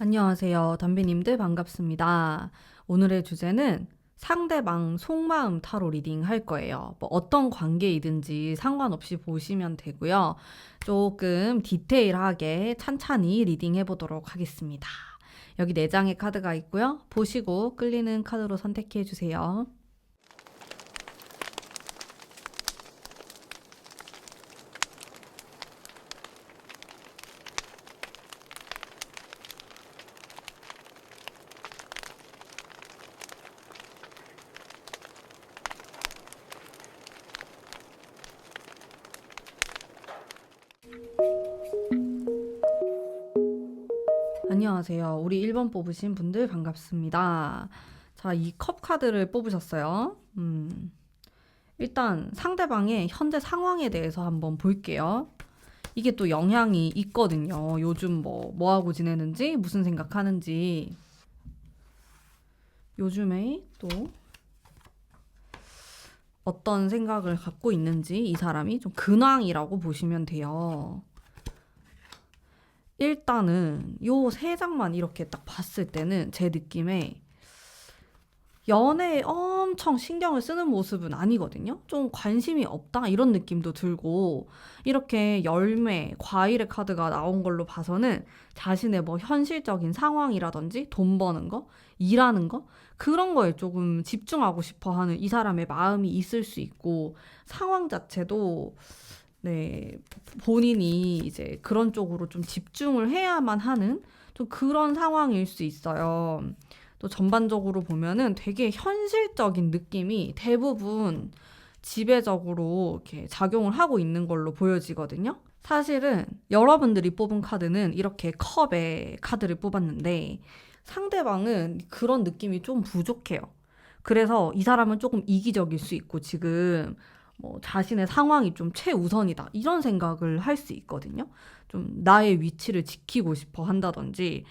안녕하세요. 담비님들 반갑습니다. 오늘의 주제는 상대방 속마음 타로 리딩 할 거예요. 뭐 어떤 관계이든지 상관없이 보시면 되고요. 조금 디테일하게 찬찬히 리딩 해보도록 하겠습니다. 여기 4장의 카드가 있고요. 보시고 끌리는 카드로 선택해 주세요. 안녕하세요. 우리 1번 뽑으신 분들 반갑습니다. 자, 이 컵 카드를 뽑으셨어요. 일단 상대방의 현재 상황에 대해서 한번 볼게요. 이게 또 영향이 있거든요. 요즘 뭐 하고 지내는지, 무슨 생각하는지. 요즘에 또 어떤 생각을 갖고 있는지 이 사람이 좀 근황이라고 보시면 돼요. 일단은 요 3장만 이렇게 딱 봤을 때는 제 느낌에 연애에 엄청 신경을 쓰는 모습은 아니거든요. 좀 관심이 없다 이런 느낌도 들고 이렇게 열매, 과일의 카드가 나온 걸로 봐서는 자신의 뭐 현실적인 상황이라든지 돈 버는 거, 일하는 거 그런 거에 조금 집중하고 싶어 하는 이 사람의 마음이 있을 수 있고 상황 자체도 네, 본인이 이제 그런 쪽으로 좀 집중을 해야만 하는 좀 그런 상황일 수 있어요. 또 전반적으로 보면은 되게 현실적인 느낌이 대부분 지배적으로 이렇게 작용을 하고 있는 걸로 보여지거든요. 사실은 여러분들이 뽑은 카드는 이렇게 컵의 카드를 뽑았는데 상대방은 그런 느낌이 좀 부족해요. 그래서 이 사람은 조금 이기적일 수 있고 지금 뭐 자신의 상황이 좀 최우선이다 이런 생각을 할 수 있거든요. 좀 나의 위치를 지키고 싶어 한다든지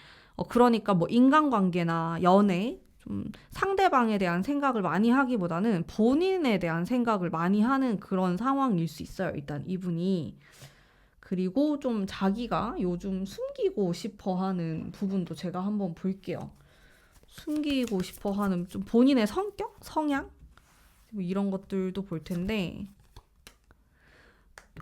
그러니까 뭐 인간관계나 연애 좀 상대방에 대한 생각을 많이 하기보다는 본인에 대한 생각을 많이 하는 그런 상황일 수 있어요. 일단 이분이. 그리고 좀 자기가 요즘 숨기고 싶어 하는 부분도 제가 한번 볼게요. 숨기고 싶어 하는 좀 본인의 성격? 성향? 뭐 이런 것들도 볼 텐데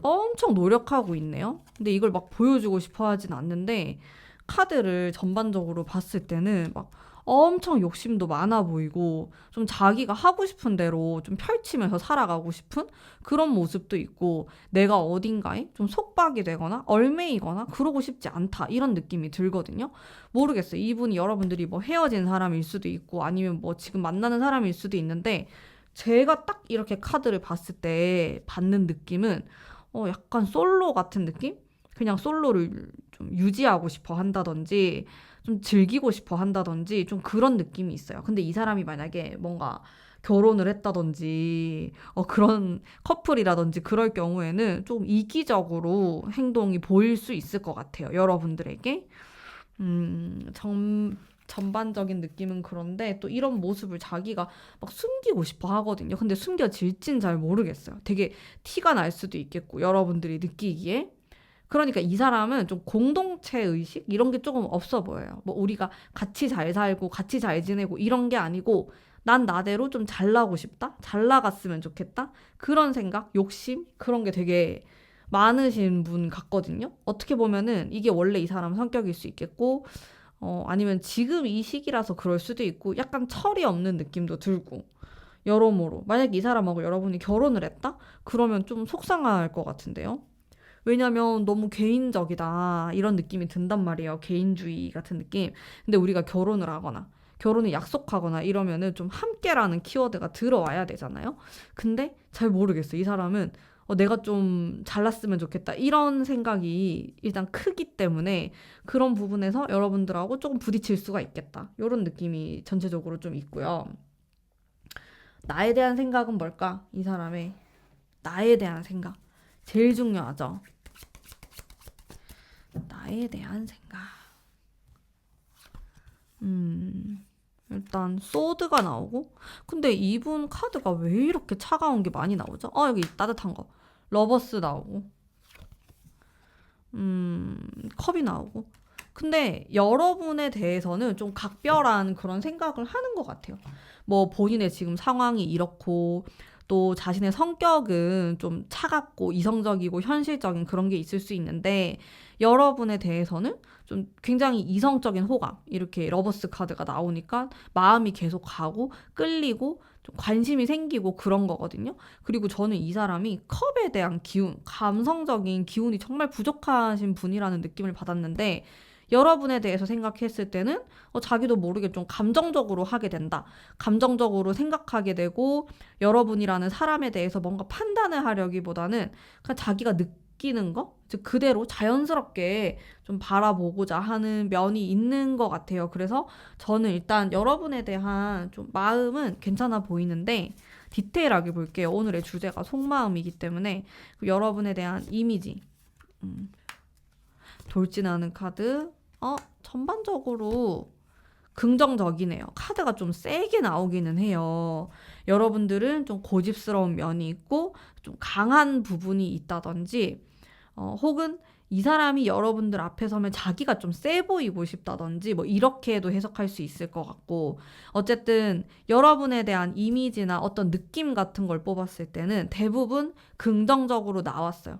엄청 노력하고 있네요. 근데 이걸 막 보여주고 싶어 하진 않는데 카드를 전반적으로 봤을 때는 막 엄청 욕심도 많아 보이고 좀 자기가 하고 싶은 대로 좀 펼치면서 살아가고 싶은 그런 모습도 있고 내가 어딘가에 좀 속박이 되거나 얼매이거나 그러고 싶지 않다 이런 느낌이 들거든요. 모르겠어요. 이분이 여러분들이 뭐 헤어진 사람일 수도 있고 아니면 뭐 지금 만나는 사람일 수도 있는데 제가 딱 이렇게 카드를 봤을 때 받는 느낌은 약간 솔로 같은 느낌? 그냥 솔로를 좀 유지하고 싶어 한다든지, 좀 즐기고 싶어 한다든지, 좀 그런 느낌이 있어요. 근데 이 사람이 만약에 뭔가 결혼을 했다든지, 그런 커플이라든지 그럴 경우에는 좀 이기적으로 행동이 보일 수 있을 것 같아요. 여러분들에게. 전반적인 느낌은 그런데 또 이런 모습을 자기가 막 숨기고 싶어 하거든요. 근데 숨겨질진 잘 모르겠어요. 되게 티가 날 수도 있겠고, 여러분들이 느끼기에. 그러니까 이 사람은 좀 공동체 의식? 이런 게 조금 없어 보여요. 뭐 우리가 같이 잘 살고, 같이 잘 지내고 이런 게 아니고, 난 나대로 좀 잘나고 싶다? 잘 나갔으면 좋겠다? 그런 생각, 욕심? 그런 게 되게 많으신 분 같거든요. 어떻게 보면은 이게 원래 이 사람 성격일 수 있겠고, 아니면 지금 이 시기라서 그럴 수도 있고, 약간 철이 없는 느낌도 들고, 여러모로. 만약 이 사람하고 여러분이 결혼을 했다? 그러면 좀 속상할 것 같은데요. 왜냐면 너무 개인적이다. 이런 느낌이 든단 말이에요. 개인주의 같은 느낌. 근데 우리가 결혼을 하거나, 결혼을 약속하거나 이러면은 좀 함께라는 키워드가 들어와야 되잖아요. 근데 잘 모르겠어요. 이 사람은 내가 좀 잘났으면 좋겠다. 이런 생각이 일단 크기 때문에 그런 부분에서 여러분들하고 조금 부딪힐 수가 있겠다. 이런 느낌이 전체적으로 좀 있고요. 나에 대한 생각은 뭘까? 이 사람의 나에 대한 생각. 제일 중요하죠. 나에 대한 생각. 일단 소드가 나오고 근데 이분 카드가 왜 이렇게 차가운 게 많이 나오죠? 여기 따뜻한 거. 러버스 나오고 컵이 나오고 근데 여러분에 대해서는 좀 각별한 그런 생각을 하는 것 같아요. 뭐 본인의 지금 상황이 이렇고 또 자신의 성격은 좀 차갑고 이성적이고 현실적인 그런 게 있을 수 있는데 여러분에 대해서는 좀 굉장히 이성적인 호감 이렇게 러버스 카드가 나오니까 마음이 계속 가고 끌리고 좀 관심이 생기고 그런 거거든요. 그리고 저는 이 사람이 컵에 대한 기운, 감성적인 기운이 정말 부족하신 분이라는 느낌을 받았는데 여러분에 대해서 생각했을 때는 자기도 모르게 좀 감정적으로 하게 된다. 감정적으로 생각하게 되고 여러분이라는 사람에 대해서 뭔가 판단을 하려기보다는 그냥 자기가 느끼는 거, 즉 그대로 자연스럽게 좀 바라보고자 하는 면이 있는 것 같아요. 그래서 저는 일단 여러분에 대한 좀 마음은 괜찮아 보이는데 디테일하게 볼게요. 오늘의 주제가 속마음이기 때문에 여러분에 대한 이미지. 돌진하는 카드. 전반적으로 긍정적이네요. 카드가 좀 세게 나오기는 해요. 여러분들은 좀 고집스러운 면이 있고 좀 강한 부분이 있다든지 혹은 이 사람이 여러분들 앞에 서면 자기가 좀 세 보이고 싶다든지 뭐 이렇게도 해석할 수 있을 것 같고 어쨌든 여러분에 대한 이미지나 어떤 느낌 같은 걸 뽑았을 때는 대부분 긍정적으로 나왔어요.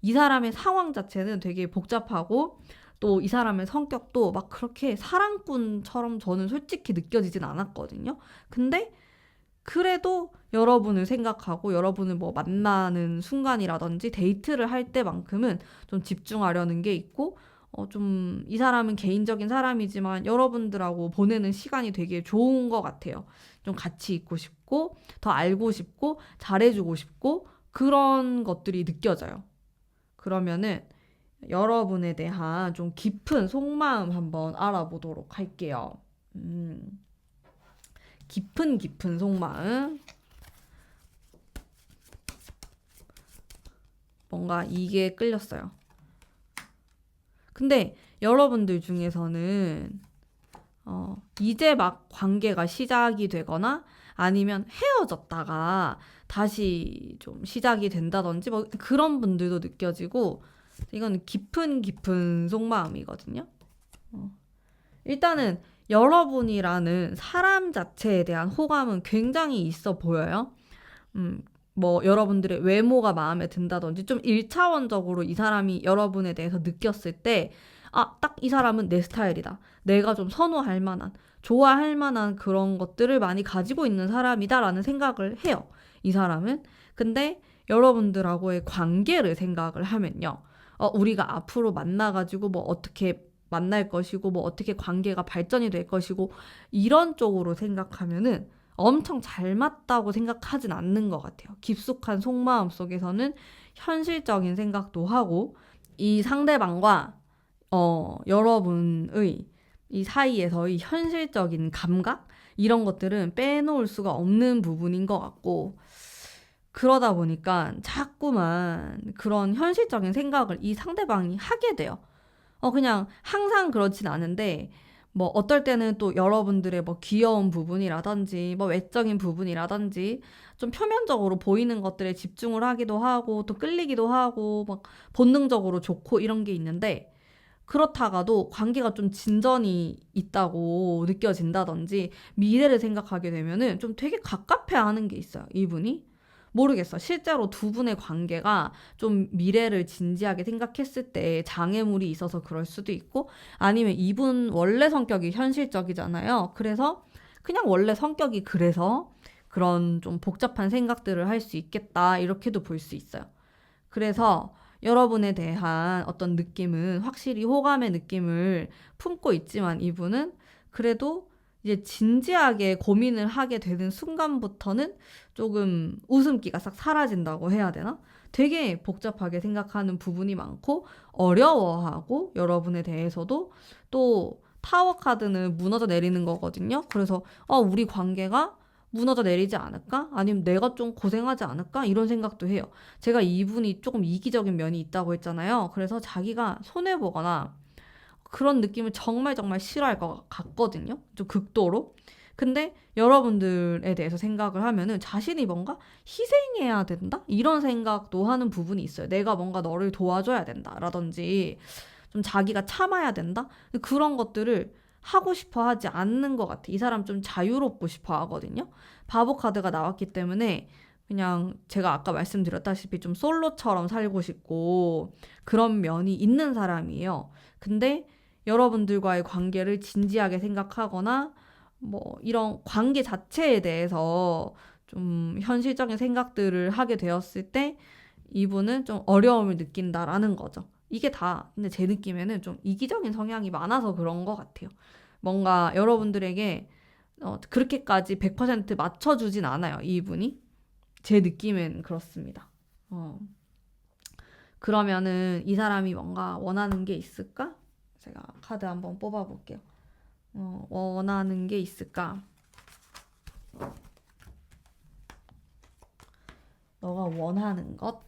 이 사람의 상황 자체는 되게 복잡하고 또 이 사람의 성격도 막 그렇게 사랑꾼처럼 저는 솔직히 느껴지진 않았거든요. 근데 그래도 여러분을 생각하고 여러분을 뭐 만나는 순간이라든지 데이트를 할 때만큼은 좀 집중하려는 게 있고 좀 이 사람은 개인적인 사람이지만 여러분들하고 보내는 시간이 되게 좋은 것 같아요. 좀 같이 있고 싶고 더 알고 싶고 잘해주고 싶고 그런 것들이 느껴져요. 그러면은 여러분에 대한 좀 깊은 속마음 한번 알아보도록 할게요. 깊은 속마음. 뭔가 이게 끌렸어요. 근데 여러분들 중에서는 이제 막 관계가 시작이 되거나 아니면 헤어졌다가 다시 좀 시작이 된다든지 뭐 그런 분들도 느껴지고 이건 깊은 속마음이거든요. 일단은 여러분이라는 사람 자체에 대한 호감은 굉장히 있어 보여요. 뭐 여러분들의 외모가 마음에 든다든지 좀 1차원적으로 이 사람이 여러분에 대해서 느꼈을 때 딱 이 사람은 내 스타일이다. 내가 좀 선호할 만한, 좋아할 만한 그런 것들을 많이 가지고 있는 사람이다라는 생각을 해요. 이 사람은. 근데 여러분들하고의 관계를 생각을 하면요. 우리가 앞으로 만나가지고 뭐 어떻게 만날 것이고 뭐 어떻게 관계가 발전이 될 것이고 이런 쪽으로 생각하면은 엄청 잘 맞다고 생각하진 않는 것 같아요. 깊숙한 속마음 속에서는 현실적인 생각도 하고 이 상대방과 여러분의 이 사이에서의 현실적인 감각 이런 것들은 빼놓을 수가 없는 부분인 것 같고 그러다 보니까 자꾸만 그런 현실적인 생각을 이 상대방이 하게 돼요. 그냥 항상 그렇진 않은데 뭐 어떨 때는 또 여러분들의 뭐 귀여운 부분이라든지 뭐 외적인 부분이라든지 좀 표면적으로 보이는 것들에 집중을 하기도 하고 또 끌리기도 하고 막 본능적으로 좋고 이런 게 있는데 그렇다가도 관계가 좀 진전이 있다고 느껴진다든지 미래를 생각하게 되면은 좀 되게 갑갑해하는 게 있어요. 이분이. 모르겠어. 실제로 두 분의 관계가 좀 미래를 진지하게 생각했을 때 장애물이 있어서 그럴 수도 있고 아니면 이분 원래 성격이 현실적이잖아요. 그래서 그냥 원래 성격이 그래서 그런 좀 복잡한 생각들을 할 수 있겠다. 이렇게도 볼 수 있어요. 그래서 여러분에 대한 어떤 느낌은 확실히 호감의 느낌을 품고 있지만 이분은 그래도 이제 진지하게 고민을 하게 되는 순간부터는 조금 웃음기가 싹 사라진다고 해야 되나? 되게 복잡하게 생각하는 부분이 많고 어려워하고 여러분에 대해서도 또 타워 카드는 무너져 내리는 거거든요. 그래서 우리 관계가 무너져 내리지 않을까? 아니면 내가 좀 고생하지 않을까? 이런 생각도 해요. 제가 이분이 조금 이기적인 면이 있다고 했잖아요. 그래서 자기가 손해보거나 그런 느낌을 정말 싫어할 것 같거든요. 좀 극도로. 근데 여러분들에 대해서 생각을 하면은 자신이 뭔가 희생해야 된다? 이런 생각도 하는 부분이 있어요. 내가 뭔가 너를 도와줘야 된다. 라든지 좀 자기가 참아야 된다? 그런 것들을 하고 싶어 하지 않는 것 같아. 이 사람 좀 자유롭고 싶어 하거든요. 바보 카드가 나왔기 때문에 그냥 제가 아까 말씀드렸다시피 좀 솔로처럼 살고 싶고 그런 면이 있는 사람이에요. 근데 여러분들과의 관계를 진지하게 생각하거나 뭐 이런 관계 자체에 대해서 좀 현실적인 생각들을 하게 되었을 때 이분은 좀 어려움을 느낀다라는 거죠. 이게 다 근데 제 느낌에는 좀 이기적인 성향이 많아서 그런 것 같아요. 뭔가 여러분들에게 그렇게까지 100% 맞춰주진 않아요, 이분이. 제 느낌은 그렇습니다. 어. 그러면은 이 사람이 뭔가 원하는 게 있을까? 제가 카드 한번 뽑아볼게요. 원하는 게 있을까? 너가 원하는 것?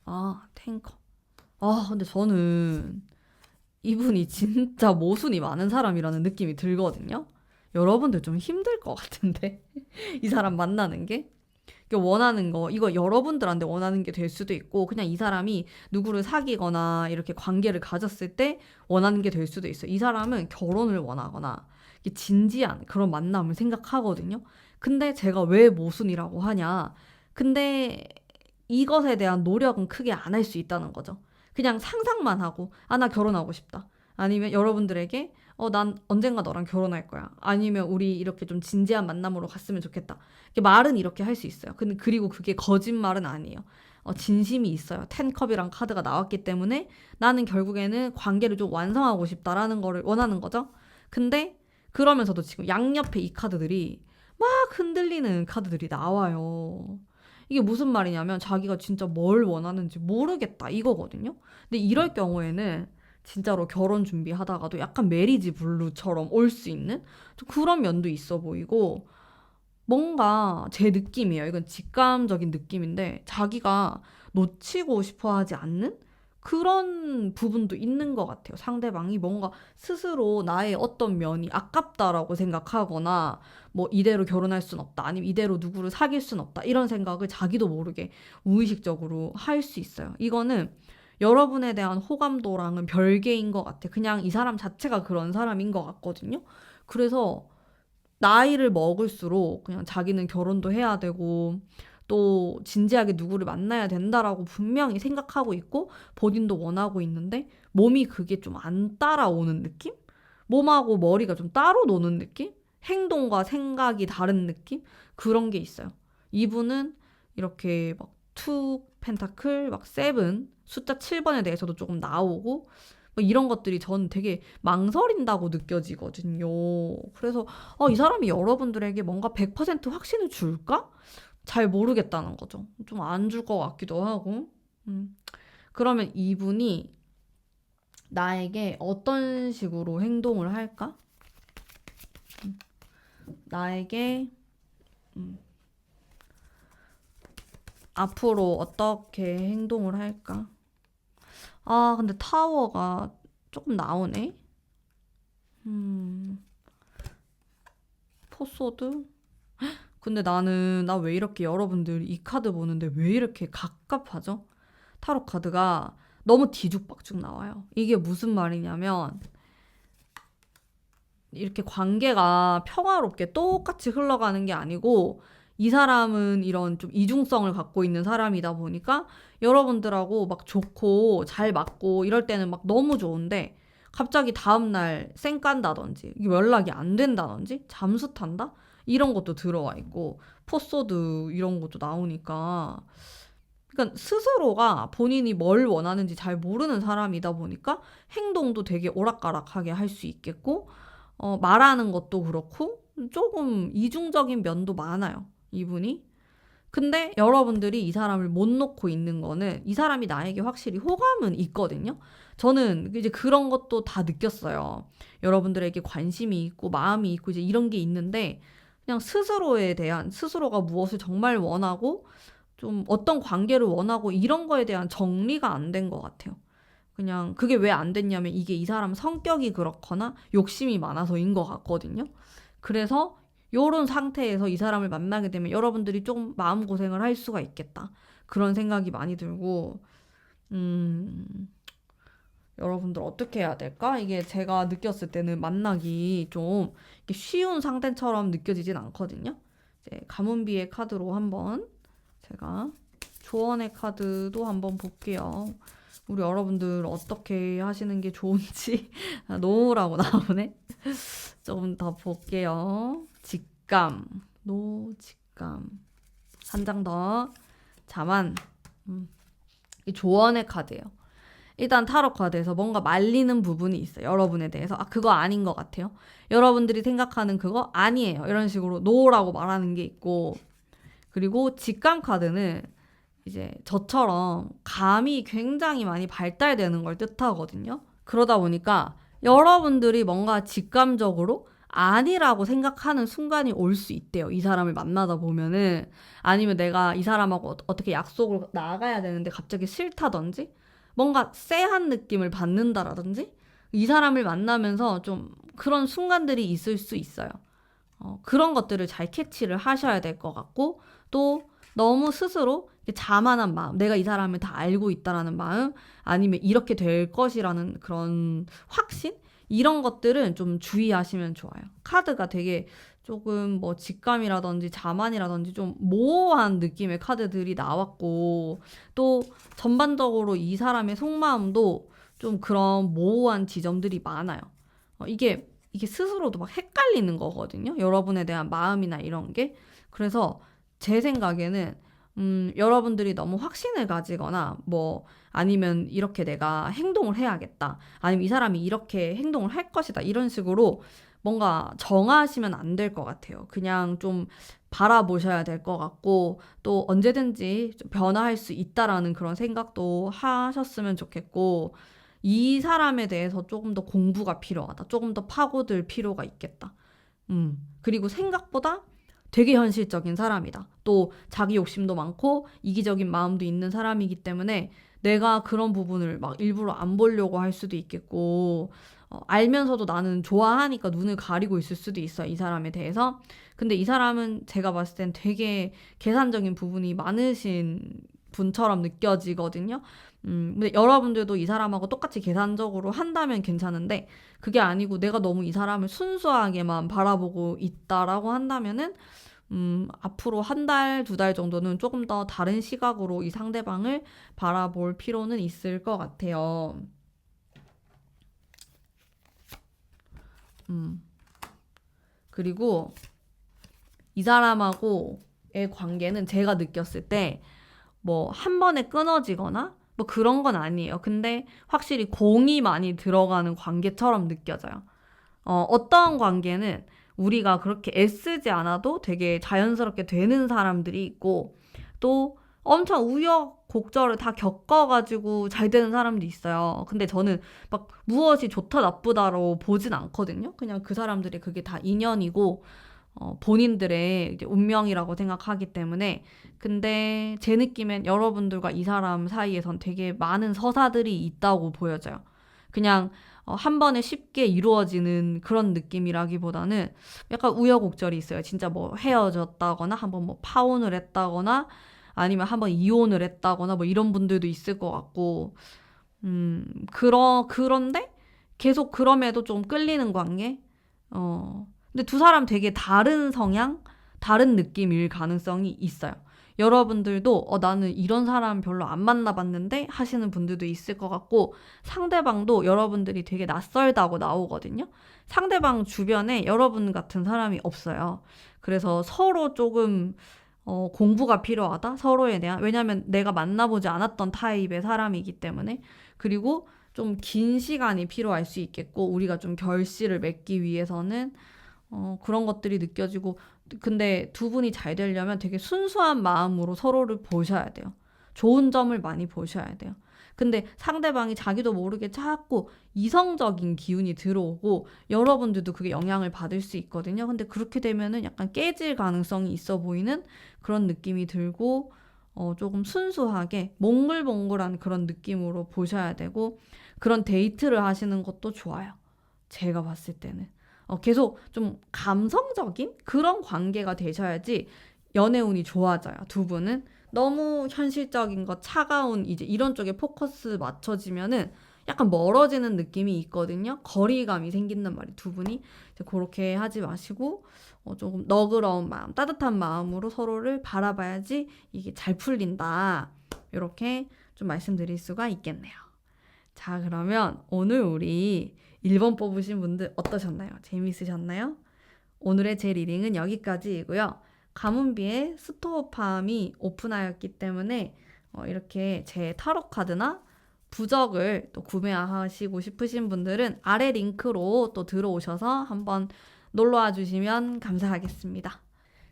아, 탱커. 근데 저는 이분이 진짜 모순이 많은 사람이라는 느낌이 들거든요. 여러분들 좀 힘들 것 같은데 이 사람 만나는 게 원하는 거 이거 여러분들한테 원하는 게 될 수도 있고 그냥 이 사람이 누구를 사귀거나 이렇게 관계를 가졌을 때 원하는 게 될 수도 있어요. 이 사람은 결혼을 원하거나 진지한 그런 만남을 생각하거든요. 근데 제가 왜 모순이라고 하냐? 근데 이것에 대한 노력은 크게 안 할 수 있다는 거죠. 그냥 상상만 하고, 나 결혼하고 싶다. 아니면 여러분들에게, 난 언젠가 너랑 결혼할 거야. 아니면 우리 이렇게 좀 진지한 만남으로 갔으면 좋겠다. 말은 이렇게 할 수 있어요. 근데 그리고 그게 거짓말은 아니에요. 진심이 있어요. 텐컵이랑 카드가 나왔기 때문에 나는 결국에는 관계를 좀 완성하고 싶다라는 거를 원하는 거죠. 근데 그러면서도 지금 양옆에 이 카드들이 막 흔들리는 카드들이 나와요. 이게 무슨 말이냐면 자기가 진짜 뭘 원하는지 모르겠다 이거거든요. 근데 이럴 경우에는 진짜로 결혼 준비하다가도 약간 메리지 블루처럼 올 수 있는 좀 그런 면도 있어 보이고 뭔가 제 느낌이에요. 이건 직감적인 느낌인데 자기가 놓치고 싶어 하지 않는 그런 부분도 있는 것 같아요. 상대방이 뭔가 스스로 나의 어떤 면이 아깝다라고 생각하거나 뭐 이대로 결혼할 순 없다. 아니면 이대로 누구를 사귈 순 없다. 이런 생각을 자기도 모르게 무의식적으로 할 수 있어요. 이거는 여러분에 대한 호감도랑은 별개인 것 같아. 그냥 이 사람 자체가 그런 사람인 것 같거든요. 그래서 나이를 먹을수록 그냥 자기는 결혼도 해야 되고 또 진지하게 누구를 만나야 된다라고 분명히 생각하고 있고 본인도 원하고 있는데 몸이 그게 좀 안 따라오는 느낌? 몸하고 머리가 좀 따로 노는 느낌? 행동과 생각이 다른 느낌? 그런 게 있어요. 이분은 이렇게 막 투 펜타클, 막 세븐, 숫자 7번에 대해서도 조금 나오고 뭐 이런 것들이 전 되게 망설인다고 느껴지거든요. 그래서 이 사람이 여러분들에게 뭔가 100% 확신을 줄까? 잘 모르겠다는 거죠. 좀 안 줄 것 같기도 하고. 그러면 이분이 나에게 어떤 식으로 행동을 할까? 나에게 앞으로 어떻게 행동을 할까? 근데 타워가 조금 나오네. 포소드? 근데 나 왜 이렇게 여러분들 이 카드 보는데 왜 이렇게 갑갑하죠? 타로 카드가 너무 뒤죽박죽 나와요. 이게 무슨 말이냐면 이렇게 관계가 평화롭게 똑같이 흘러가는 게 아니고 이 사람은 이런 좀 이중성을 갖고 있는 사람이다 보니까 여러분들하고 막 좋고 잘 맞고 이럴 때는 막 너무 좋은데 갑자기 다음날 쌩 깐다든지 연락이 안 된다든지 잠수 탄다? 이런 것도 들어와 있고 포소드 이런 것도 나오니까 그러니까 스스로가 본인이 뭘 원하는지 잘 모르는 사람이다 보니까 행동도 되게 오락가락하게 할 수 있겠고 말하는 것도 그렇고 조금 이중적인 면도 많아요. 이분이. 근데 여러분들이 이 사람을 못 놓고 있는 거는 이 사람이 나에게 확실히 호감은 있거든요. 저는 이제 그런 것도 다 느꼈어요. 여러분들에게 관심이 있고 마음이 있고 이제 이런 게 있는데 그냥 스스로에 대한 스스로가 무엇을 정말 원하고 좀 어떤 관계를 원하고 이런 거에 대한 정리가 안 된 것 같아요. 그냥 그게 왜 안 됐냐면 이게 이 사람 성격이 그렇거나 욕심이 많아서인 것 같거든요. 그래서 요런 상태에서 이 사람을 만나게 되면 여러분들이 좀 마음고생을 할 수가 있겠다. 그런 생각이 많이 들고, 음, 여러분들 어떻게 해야 될까? 이게 제가 느꼈을 때는 만나기 좀 이렇게 쉬운 상태처럼 느껴지진 않거든요. 이제 가문비의 카드로 한번 제가 조언의 카드도 한번 볼게요. 우리 여러분들 어떻게 하시는 게 좋은지 노라고 나오네. 조금 더 볼게요. 직감, 노, 직감. 한 장 더. 자만. 이 조언의 카드예요. 일단 타로 카드에서 뭔가 말리는 부분이 있어요. 여러분에 대해서. 아, 그거 아닌 것 같아요. 여러분들이 생각하는 그거 아니에요. 이런 식으로 노라고 말하는 게 있고. 그리고 직감 카드는 이제 저처럼 감이 굉장히 많이 발달되는 걸 뜻하거든요. 그러다 보니까 여러분들이 뭔가 직감적으로 아니라고 생각하는 순간이 올 수 있대요. 이 사람을 만나다 보면은. 아니면 내가 이 사람하고 어떻게 약속을 나가야 되는데 갑자기 싫다든지 뭔가 쎄한 느낌을 받는다라든지 이 사람을 만나면서 좀 그런 순간들이 있을 수 있어요. 그런 것들을 잘 캐치를 하셔야 될 것 같고 또 너무 스스로 자만한 마음, 내가 이 사람을 다 알고 있다라는 마음, 아니면 이렇게 될 것이라는 그런 확신? 이런 것들은 좀 주의하시면 좋아요. 카드가 되게 조금 뭐 직감이라든지 자만이라든지 좀 모호한 느낌의 카드들이 나왔고 또 전반적으로 이 사람의 속마음도 좀 그런 모호한 지점들이 많아요. 이게 스스로도 막 헷갈리는 거거든요. 여러분에 대한 마음이나 이런 게. 그래서 제 생각에는 여러분들이 너무 확신을 가지거나 뭐 아니면 이렇게 내가 행동을 해야겠다. 아니면 이 사람이 이렇게 행동을 할 것이다. 이런 식으로 뭔가 정하시면 안 될 것 같아요. 그냥 좀 바라보셔야 될 것 같고 또 언제든지 좀 변화할 수 있다라는 그런 생각도 하셨으면 좋겠고 이 사람에 대해서 조금 더 공부가 필요하다. 조금 더 파고들 필요가 있겠다. 그리고 생각보다 되게 현실적인 사람이다. 또 자기 욕심도 많고 이기적인 마음도 있는 사람이기 때문에 내가 그런 부분을 막 일부러 안 보려고 할 수도 있겠고, 알면서도 나는 좋아하니까 눈을 가리고 있을 수도 있어요. 이 사람에 대해서. 근데 이 사람은 제가 봤을 땐 되게 계산적인 부분이 많으신 분처럼 느껴지거든요. 근데 여러분들도 이 사람하고 똑같이 계산적으로 한다면 괜찮은데, 그게 아니고 내가 너무 이 사람을 순수하게만 바라보고 있다라고 한다면은, 앞으로 한 달, 두 달 정도는 조금 더 다른 시각으로 이 상대방을 바라볼 필요는 있을 것 같아요. 음. 그리고 이 사람하고의 관계는 제가 느꼈을 때 뭐 한 번에 끊어지거나 뭐 그런 건 아니에요. 근데 확실히 공이 많이 들어가는 관계처럼 느껴져요. 어떤 관계는 우리가 그렇게 애쓰지 않아도 되게 자연스럽게 되는 사람들이 있고 또 엄청 우여곡절을 다 겪어가지고 잘 되는 사람도 있어요. 근데 저는 막 무엇이 좋다 나쁘다로 보진 않거든요. 그냥 그 사람들이 그게 다 인연이고 본인들의 이제 운명이라고 생각하기 때문에 근데 제 느낌엔 여러분들과 이 사람 사이에선 되게 많은 서사들이 있다고 보여져요. 그냥 한 번에 쉽게 이루어지는 그런 느낌이라기보다는 약간 우여곡절이 있어요. 진짜 뭐 헤어졌다거나 한번 뭐 파혼을 했다거나 아니면 한번 이혼을 했다거나 뭐 이런 분들도 있을 것 같고 그런데 계속 그럼에도 좀 끌리는 관계? 근데 두 사람 되게 다른 성향, 다른 느낌일 가능성이 있어요. 여러분들도 나는 이런 사람 별로 안 만나봤는데 하시는 분들도 있을 것 같고 상대방도 여러분들이 되게 낯설다고 나오거든요. 상대방 주변에 여러분 같은 사람이 없어요. 그래서 서로 조금 공부가 필요하다. 서로에 대한 왜냐하면 내가 만나보지 않았던 타입의 사람이기 때문에 그리고 좀 긴 시간이 필요할 수 있겠고 우리가 좀 결실을 맺기 위해서는 그런 것들이 느껴지고 근데 두 분이 잘 되려면 되게 순수한 마음으로 서로를 보셔야 돼요. 좋은 점을 많이 보셔야 돼요. 근데 상대방이 자기도 모르게 자꾸 이성적인 기운이 들어오고 여러분들도 그게 영향을 받을 수 있거든요. 근데 그렇게 되면은 약간 깨질 가능성이 있어 보이는 그런 느낌이 들고 조금 순수하게 몽글몽글한 그런 느낌으로 보셔야 되고 그런 데이트를 하시는 것도 좋아요. 제가 봤을 때는. 계속 좀 감성적인 그런 관계가 되셔야지 연애운이 좋아져요. 두 분은 너무 현실적인 거, 차가운 이제 이런 쪽에 포커스 맞춰지면은 약간 멀어지는 느낌이 있거든요. 거리감이 생긴단 말이에요. 두 분이 이제 그렇게 하지 마시고 조금 너그러운 마음, 따뜻한 마음으로 서로를 바라봐야지 이게 잘 풀린다. 이렇게 좀 말씀드릴 수가 있겠네요. 자, 그러면 오늘 우리 1번 뽑으신 분들 어떠셨나요? 재미있으셨나요? 오늘의 제 리딩은 여기까지이고요. 가문비의 스토어팜이 오픈하였기 때문에 이렇게 제 타로 카드나 부적을 또 구매하시고 싶으신 분들은 아래 링크로 또 들어오셔서 한번 놀러와 주시면 감사하겠습니다.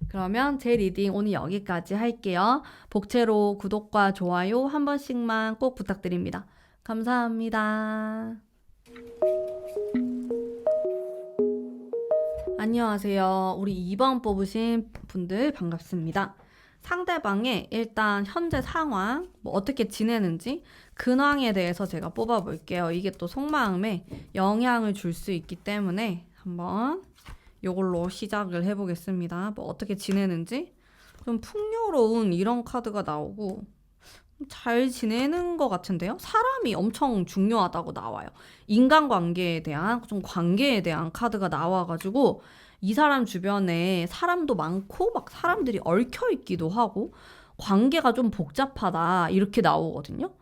그러면 제 리딩 오늘 여기까지 할게요. 복채로 구독과 좋아요 한 번씩만 꼭 부탁드립니다. 감사합니다. 안녕하세요. 우리 2번 뽑으신 분들 반갑습니다. 상대방의 일단 현재 상황, 뭐 어떻게 지내는지 근황에 대해서 제가 뽑아볼게요. 이게 또 속마음에 영향을 줄 수 있기 때문에 한번 이걸로 시작을 해보겠습니다. 뭐 어떻게 지내는지 좀 풍요로운 이런 카드가 나오고 잘 지내는 것 같은데요. 사람이 엄청 중요하다고 나와요. 인간관계에 대한 좀 관계에 대한 카드가 나와가지고 이 사람 주변에 사람도 많고 막 사람들이 얽혀 있기도 하고 관계가 좀 복잡하다 이렇게 나오거든요.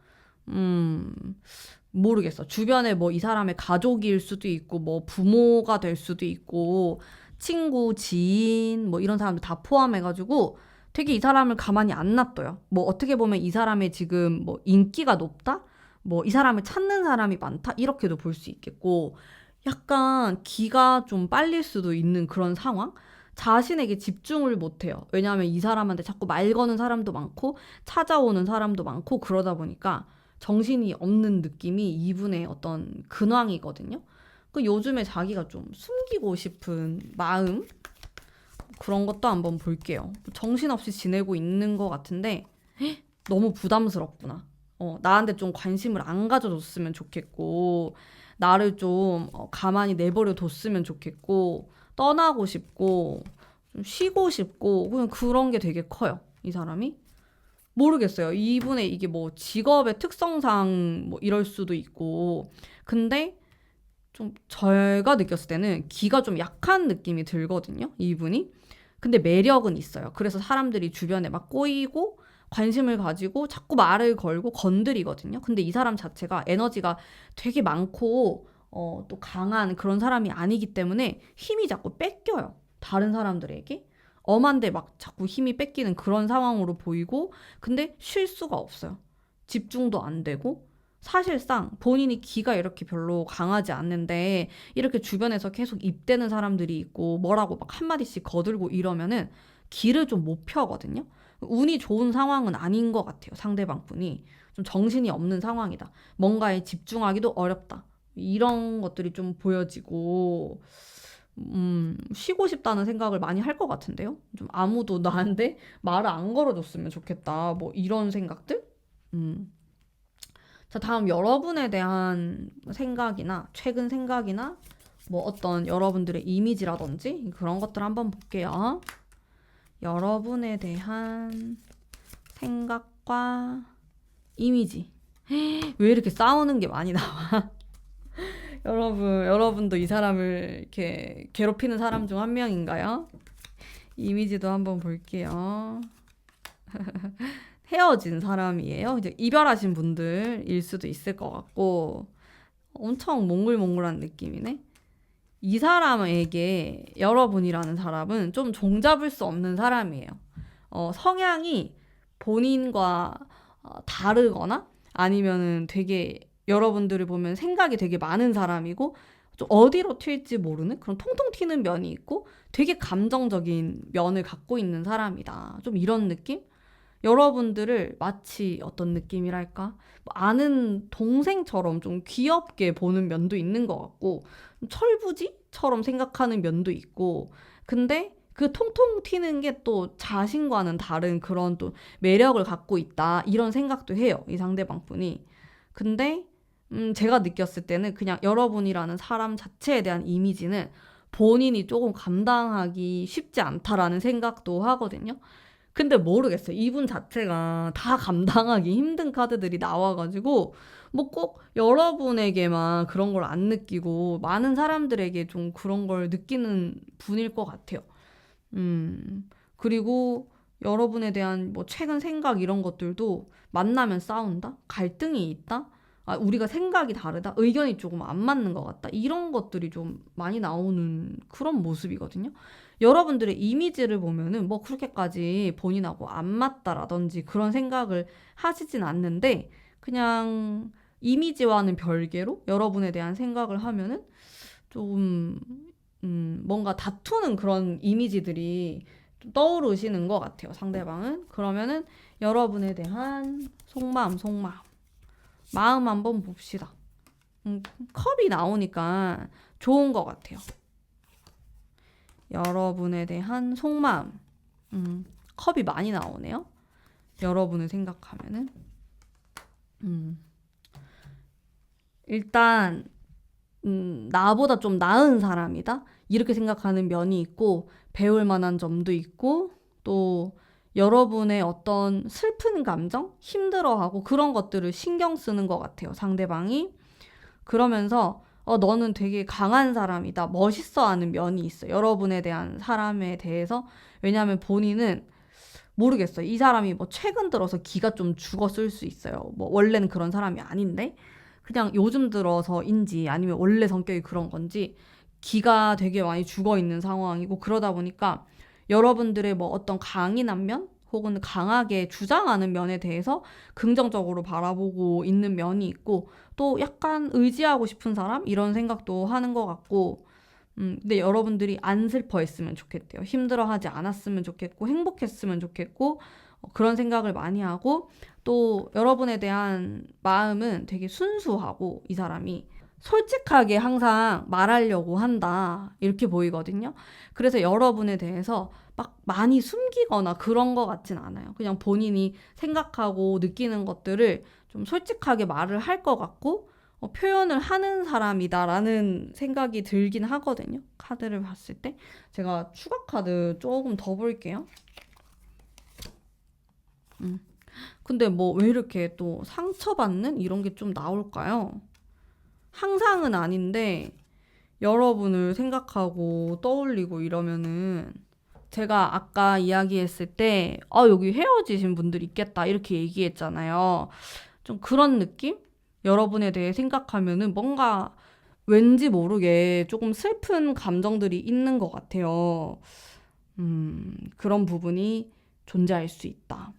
모르겠어. 주변에 뭐 이 사람의 가족일 수도 있고 뭐 부모가 될 수도 있고 친구, 지인 뭐 이런 사람들 다 포함해가지고 되게 이 사람을 가만히 안 놔둬요. 뭐 어떻게 보면 이 사람의 지금 뭐 인기가 높다? 뭐 이 사람을 찾는 사람이 많다? 이렇게도 볼 수 있겠고 약간 기가 좀 빨릴 수도 있는 그런 상황? 자신에게 집중을 못해요. 왜냐하면 이 사람한테 자꾸 말 거는 사람도 많고 찾아오는 사람도 많고 그러다 보니까 정신이 없는 느낌이 이분의 어떤 근황이거든요. 그 요즘에 자기가 좀 숨기고 싶은 마음 그런 것도 한번 볼게요. 정신없이 지내고 있는 것 같은데 너무 부담스럽구나. 나한테 좀 관심을 안 가져줬으면 좋겠고 나를 좀 가만히 내버려 뒀으면 좋겠고 떠나고 싶고 좀 쉬고 싶고 그냥 그런 게 되게 커요. 이 사람이. 모르겠어요. 이분의 이게 뭐 직업의 특성상 뭐 이럴 수도 있고 근데 좀 제가 느꼈을 때는 기가 좀 약한 느낌이 들거든요. 이분이. 근데 매력은 있어요. 그래서 사람들이 주변에 막 꼬이고 관심을 가지고 자꾸 말을 걸고 건드리거든요. 근데 이 사람 자체가 에너지가 되게 많고 또 강한 그런 사람이 아니기 때문에 힘이 자꾸 뺏겨요. 다른 사람들에게. 엄한데 막 자꾸 힘이 뺏기는 그런 상황으로 보이고 근데 쉴 수가 없어요. 집중도 안 되고 사실상 본인이 기가 이렇게 별로 강하지 않는데 이렇게 주변에서 계속 입대는 사람들이 있고 뭐라고 막 한마디씩 거들고 이러면은 기를 좀 못 펴거든요. 운이 좋은 상황은 아닌 것 같아요. 상대방 분이. 좀 정신이 없는 상황이다. 뭔가에 집중하기도 어렵다. 이런 것들이 좀 보여지고 쉬고 싶다는 생각을 많이 할 것 같은데요. 좀 아무도 나한테 말을 안 걸어줬으면 좋겠다. 뭐 이런 생각들? 자, 다음 여러분에 대한 생각이나 최근 생각이나 뭐 어떤 여러분들의 이미지라든지 그런 것들 한번 볼게요. 여러분에 대한 생각과 이미지. 왜 이렇게 싸우는 게 많이 나와? 여러분도 이 사람을 이렇게 괴롭히는 사람 중 한 명인가요? 이미지도 한번 볼게요. 헤어진 사람이에요. 이제 이별하신 분들일 수도 있을 것 같고 엄청 몽글몽글한 느낌이네. 이 사람에게 여러분이라는 사람은 좀 종잡을 수 없는 사람이에요. 성향이 본인과 다르거나 아니면은 되게 여러분들을 보면 생각이 되게 많은 사람이고 좀 어디로 튈지 모르는 그런 통통 튀는 면이 있고 되게 감정적인 면을 갖고 있는 사람이다. 좀 이런 느낌? 여러분들을 마치 어떤 느낌이랄까? 아는 동생처럼 좀 귀엽게 보는 면도 있는 것 같고 철부지처럼 생각하는 면도 있고 근데 그 통통 튀는 게 또 자신과는 다른 그런 또 매력을 갖고 있다 이런 생각도 해요. 이 상대방 분이. 근데 제가 느꼈을 때는 그냥 여러분이라는 사람 자체에 대한 이미지는 본인이 조금 감당하기 쉽지 않다라는 생각도 하거든요. 근데 모르겠어요. 이분 자체가 다 감당하기 힘든 카드들이 나와가지고, 뭐 꼭 여러분에게만 그런 걸 안 느끼고, 많은 사람들에게 좀 그런 걸 느끼는 분일 것 같아요. 그리고 여러분에 대한 뭐 최근 생각 이런 것들도 만나면 싸운다? 갈등이 있다? 아, 우리가 생각이 다르다? 의견이 조금 안 맞는 것 같다? 이런 것들이 좀 많이 나오는 그런 모습이거든요. 여러분들의 이미지를 보면은 뭐 그렇게까지 본인하고 안 맞다라든지 그런 생각을 하시진 않는데 그냥 이미지와는 별개로 여러분에 대한 생각을 하면은 좀 뭔가 다투는 그런 이미지들이 좀 떠오르시는 것 같아요. 상대방은. 그러면은 여러분에 대한 속마음. 마음 한번 봅시다. 컵이 나오니까 좋은 것 같아요. 여러분에 대한 속마음. 컵이 많이 나오네요. 여러분을 생각하면은. 일단, 나보다 좀 나은 사람이다? 이렇게 생각하는 면이 있고, 배울 만한 점도 있고, 또 여러분의 어떤 슬픈 감정, 힘들어하고 그런 것들을 신경 쓰는 것 같아요, 상대방이. 그러면서, 너는 되게 강한 사람이다, 멋있어 하는 면이 있어요. 여러분에 대한 사람에 대해서. 왜냐하면 본인은 모르겠어요. 이 사람이 뭐 최근 들어서 기가 좀 죽었을 수 있어요. 뭐 원래는 그런 사람이 아닌데 그냥 요즘 들어서인지 아니면 원래 성격이 그런 건지 기가 되게 많이 죽어 있는 상황이고 그러다 보니까 여러분들의 뭐 어떤 강인한 면 혹은 강하게 주장하는 면에 대해서 긍정적으로 바라보고 있는 면이 있고 또 약간 의지하고 싶은 사람 이런 생각도 하는 것 같고 근데 여러분들이 안 슬퍼했으면 좋겠대요. 힘들어하지 않았으면 좋겠고, 행복했으면 좋겠고, 그런 생각을 많이 하고, 또 여러분에 대한 마음은 되게 순수하고, 이 사람이 솔직하게 항상 말하려고 한다. 이렇게 보이거든요. 그래서 여러분에 대해서 막 많이 숨기거나 그런 것 같진 않아요. 그냥 본인이 생각하고 느끼는 것들을 좀 솔직하게 말을 할 것 같고, 표현을 하는 사람이다라는 생각이 들긴 하거든요. 카드를 봤을 때. 제가 추가 카드 조금 더 볼게요. 음. 근데 뭐 왜 이렇게 또 상처받는 이런 게 좀 나올까요? 항상은 아닌데 여러분을 생각하고 떠올리고 이러면은 제가 아까 이야기했을 때 여기 헤어지신 분들 있겠다 이렇게 얘기했잖아요. 좀 그런 느낌? 여러분에 대해 생각하면은 뭔가 왠지 모르게 조금 슬픈 감정들이 있는 것 같아요. 그런 부분이 존재할 수 있다.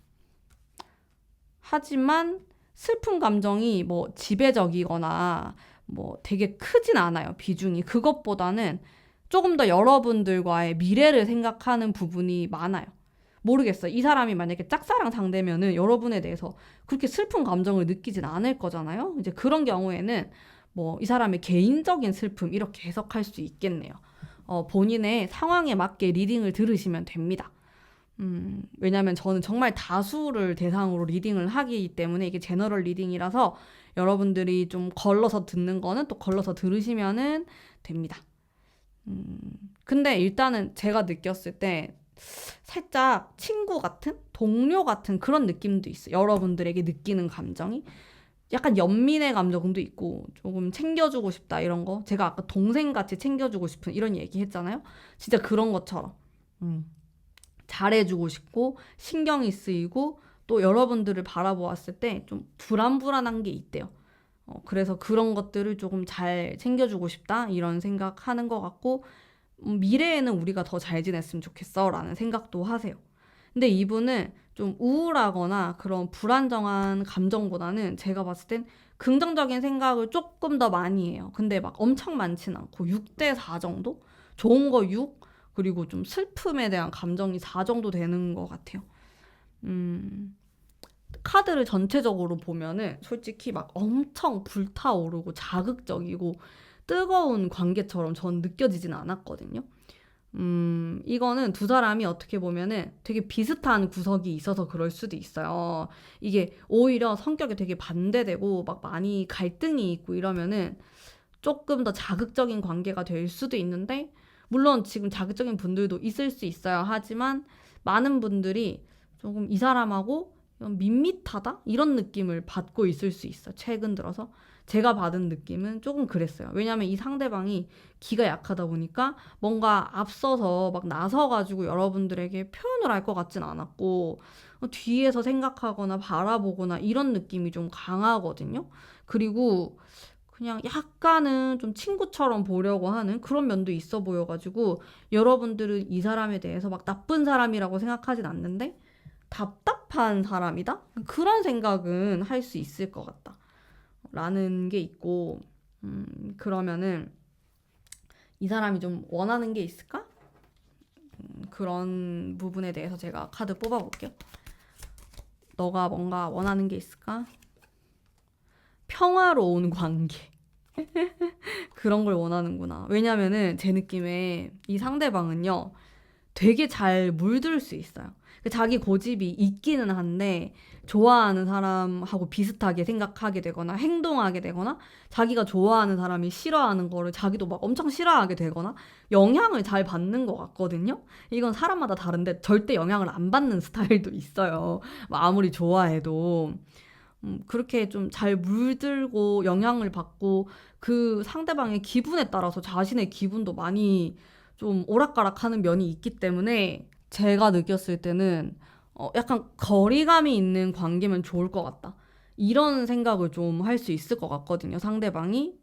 하지만 슬픈 감정이 뭐 지배적이거나 뭐 되게 크진 않아요, 비중이. 그것보다는 조금 더 여러분들과의 미래를 생각하는 부분이 많아요. 모르겠어요. 이 사람이 만약에 짝사랑 상대면은 여러분에 대해서 그렇게 슬픈 감정을 느끼진 않을 거잖아요. 이제 그런 경우에는 뭐 이 사람의 개인적인 슬픔 이렇게 해석할 수 있겠네요. 본인의 상황에 맞게 리딩을 들으시면 됩니다. 왜냐면 저는 정말 다수를 대상으로 리딩을 하기 때문에 이게 제너럴 리딩이라서 여러분들이 좀 걸러서 듣는 거는 또 걸러서 들으시면은 됩니다. 근데 일단은 제가 느꼈을 때 살짝 친구 같은? 동료 같은 그런 느낌도 있어요. 여러분들에게 느끼는 감정이. 약간 연민의 감정도 있고 조금 챙겨주고 싶다 이런 거. 제가 아까 동생같이 챙겨주고 싶은 이런 얘기 했잖아요. 진짜 그런 것처럼. 음. 잘해주고 싶고 신경이 쓰이고 또 여러분들을 바라보았을 때 좀 불안불안한 게 있대요. 그래서 그런 것들을 조금 잘 챙겨주고 싶다 이런 생각하는 것 같고 미래에는 우리가 더 잘 지냈으면 좋겠어 라는 생각도 하세요. 근데 이분은 좀 우울하거나 그런 불안정한 감정보다는 제가 봤을 땐 긍정적인 생각을 조금 더 많이 해요. 근데 막 엄청 많진 않고 6대 4 정도? 좋은 거 6, 그리고 좀 슬픔에 대한 감정이 4 정도 되는 것 같아요. 음, 카드를 전체적으로 보면은 솔직히 막 엄청 불타오르고 자극적이고 뜨거운 관계처럼 전 느껴지진 않았거든요. 이거는 두 사람이 어떻게 보면은 되게 비슷한 구석이 있어서 그럴 수도 있어요. 이게 오히려 성격이 되게 반대되고 막 많이 갈등이 있고 이러면은 조금 더 자극적인 관계가 될 수도 있는데 물론 지금 자극적인 분들도 있을 수 있어요. 하지만 많은 분들이 조금 이 사람하고 밋밋하다? 이런 느낌을 받고 있을 수 있어. 최근 들어서. 제가 받은 느낌은 조금 그랬어요. 왜냐면 이 상대방이 기가 약하다 보니까 뭔가 앞서서 막 나서가지고 여러분들에게 표현을 할 것 같진 않았고, 뒤에서 생각하거나 바라보거나 이런 느낌이 좀 강하거든요. 그리고 그냥 약간은 좀 친구처럼 보려고 하는 그런 면도 있어 보여가지고, 여러분들은 이 사람에 대해서 막 나쁜 사람이라고 생각하진 않는데 답답한 사람이다? 그런 생각은 할 수 있을 것 같다 라는 게 있고, 그러면은 이 사람이 좀 원하는 게 있을까? 그런 부분에 대해서 제가 카드 뽑아볼게요. 너가 뭔가 원하는 게 있을까? 평화로운 관계. 그런 걸 원하는구나. 왜냐면은 제 느낌에 이 상대방은요, 되게 잘 물들 수 있어요. 자기 고집이 있기는 한데 좋아하는 사람하고 비슷하게 생각하게 되거나 행동하게 되거나 자기가 좋아하는 사람이 싫어하는 거를 자기도 막 엄청 싫어하게 되거나 영향을 잘 받는 것 같거든요. 이건 사람마다 다른데 절대 영향을 안 받는 스타일도 있어요. 아무리 좋아해도. 그렇게 좀 잘 물들고 영향을 받고 그 상대방의 기분에 따라서 자신의 기분도 많이 좀 오락가락하는 면이 있기 때문에 제가 느꼈을 때는 약간 거리감이 있는 관계면 좋을 것 같다. 이런 생각을 좀 할 수 있을 것 같거든요. 상대방이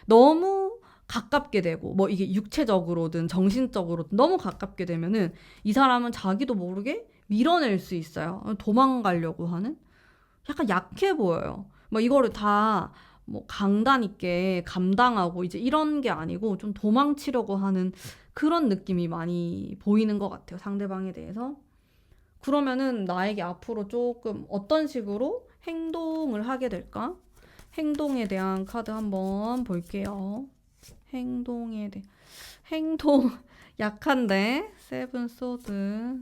너무 가깝게 되고 뭐 이게 육체적으로든 정신적으로든 너무 가깝게 되면은 이 사람은 자기도 모르게 밀어낼 수 있어요. 도망가려고 하는 약간 약해 보여요. 뭐 이거를 다 뭐 강단 있게 감당하고 이제 이런 게 아니고 좀 도망치려고 하는 그런 느낌이 많이 보이는 것 같아요. 상대방에 대해서. 그러면은 나에게 앞으로 조금 어떤 식으로 행동을 하게 될까? 행동에 대한 카드 한번 볼게요. 행동 약한데 세븐 소드.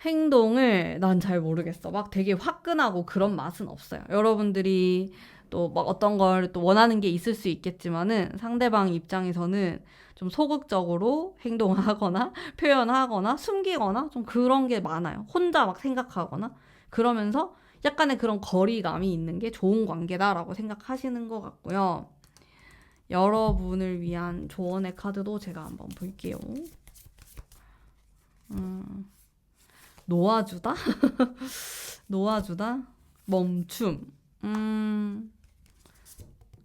행동을 난 잘 모르겠어. 막 되게 화끈하고 그런 맛은 없어요. 여러분들이 또 막 어떤 걸 또 원하는 게 있을 수 있겠지만은 상대방 입장에서는 좀 소극적으로 행동하거나 표현하거나 숨기거나 좀 그런 게 많아요. 혼자 막 생각하거나 그러면서 약간의 그런 거리감이 있는 게 좋은 관계다라고 생각하시는 것 같고요. 여러분을 위한 조언의 카드도 제가 한번 볼게요. 놓아주다? 놓아주다? 멈춤.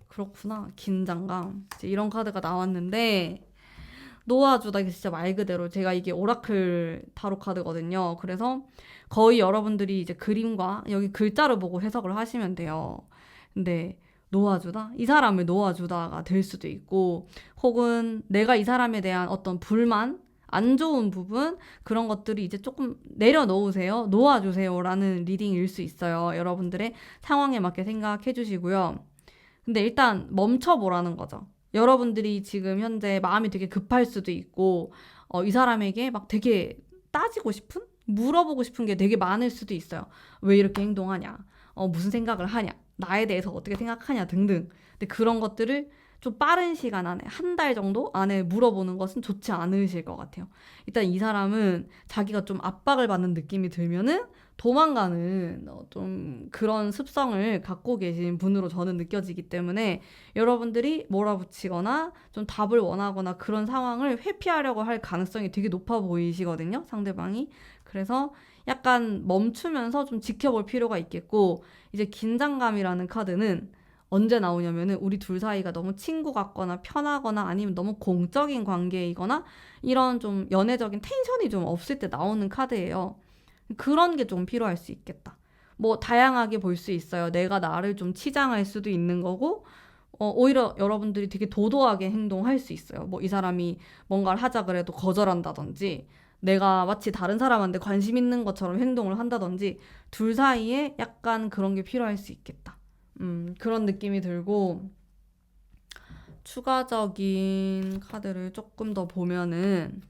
그렇구나. 긴장감. 이제 이런 카드가 나왔는데, 놓아주다. 이게 진짜 말 그대로 제가 이게 오라클 타로 카드거든요. 그래서 거의 여러분들이 이제 그림과 여기 글자를 보고 해석을 하시면 돼요. 근데 놓아주다? 이 사람을 놓아주다가 될 수도 있고, 혹은 내가 이 사람에 대한 어떤 불만, 안 좋은 부분, 그런 것들이 이제 조금 내려놓으세요. 놓아주세요. 라는 리딩일 수 있어요. 여러분들의 상황에 맞게 생각해 주시고요. 근데 일단 멈춰보라는 거죠. 여러분들이 지금 현재 마음이 되게 급할 수도 있고, 이 사람에게 막 되게 따지고 싶은? 물어보고 싶은 게 되게 많을 수도 있어요. 왜 이렇게 행동하냐? 무슨 생각을 하냐? 나에 대해서 어떻게 생각하냐? 등등. 근데 그런 것들을 좀 빠른 시간 안에, 한 달 정도 안에 물어보는 것은 좋지 않으실 것 같아요. 일단 이 사람은 자기가 좀 압박을 받는 느낌이 들면은 도망가는 좀 그런 습성을 갖고 계신 분으로 저는 느껴지기 때문에 여러분들이 몰아붙이거나 좀 답을 원하거나 그런 상황을 회피하려고 할 가능성이 되게 높아 보이시거든요, 상대방이. 그래서 약간 멈추면서 좀 지켜볼 필요가 있겠고, 이제 긴장감이라는 카드는 언제 나오냐면은 우리 둘 사이가 너무 친구 같거나 편하거나 아니면 너무 공적인 관계이거나 이런 좀 연애적인 텐션이 좀 없을 때 나오는 카드예요. 그런 게 좀 필요할 수 있겠다. 뭐 다양하게 볼 수 있어요. 내가 나를 좀 치장할 수도 있는 거고, 오히려 여러분들이 되게 도도하게 행동할 수 있어요. 뭐 이 사람이 뭔가를 하자 그래도 거절한다든지, 내가 마치 다른 사람한테 관심 있는 것처럼 행동을 한다든지, 둘 사이에 약간 그런 게 필요할 수 있겠다. 그런 느낌이 들고, 추가적인 카드를 조금 더 보면은,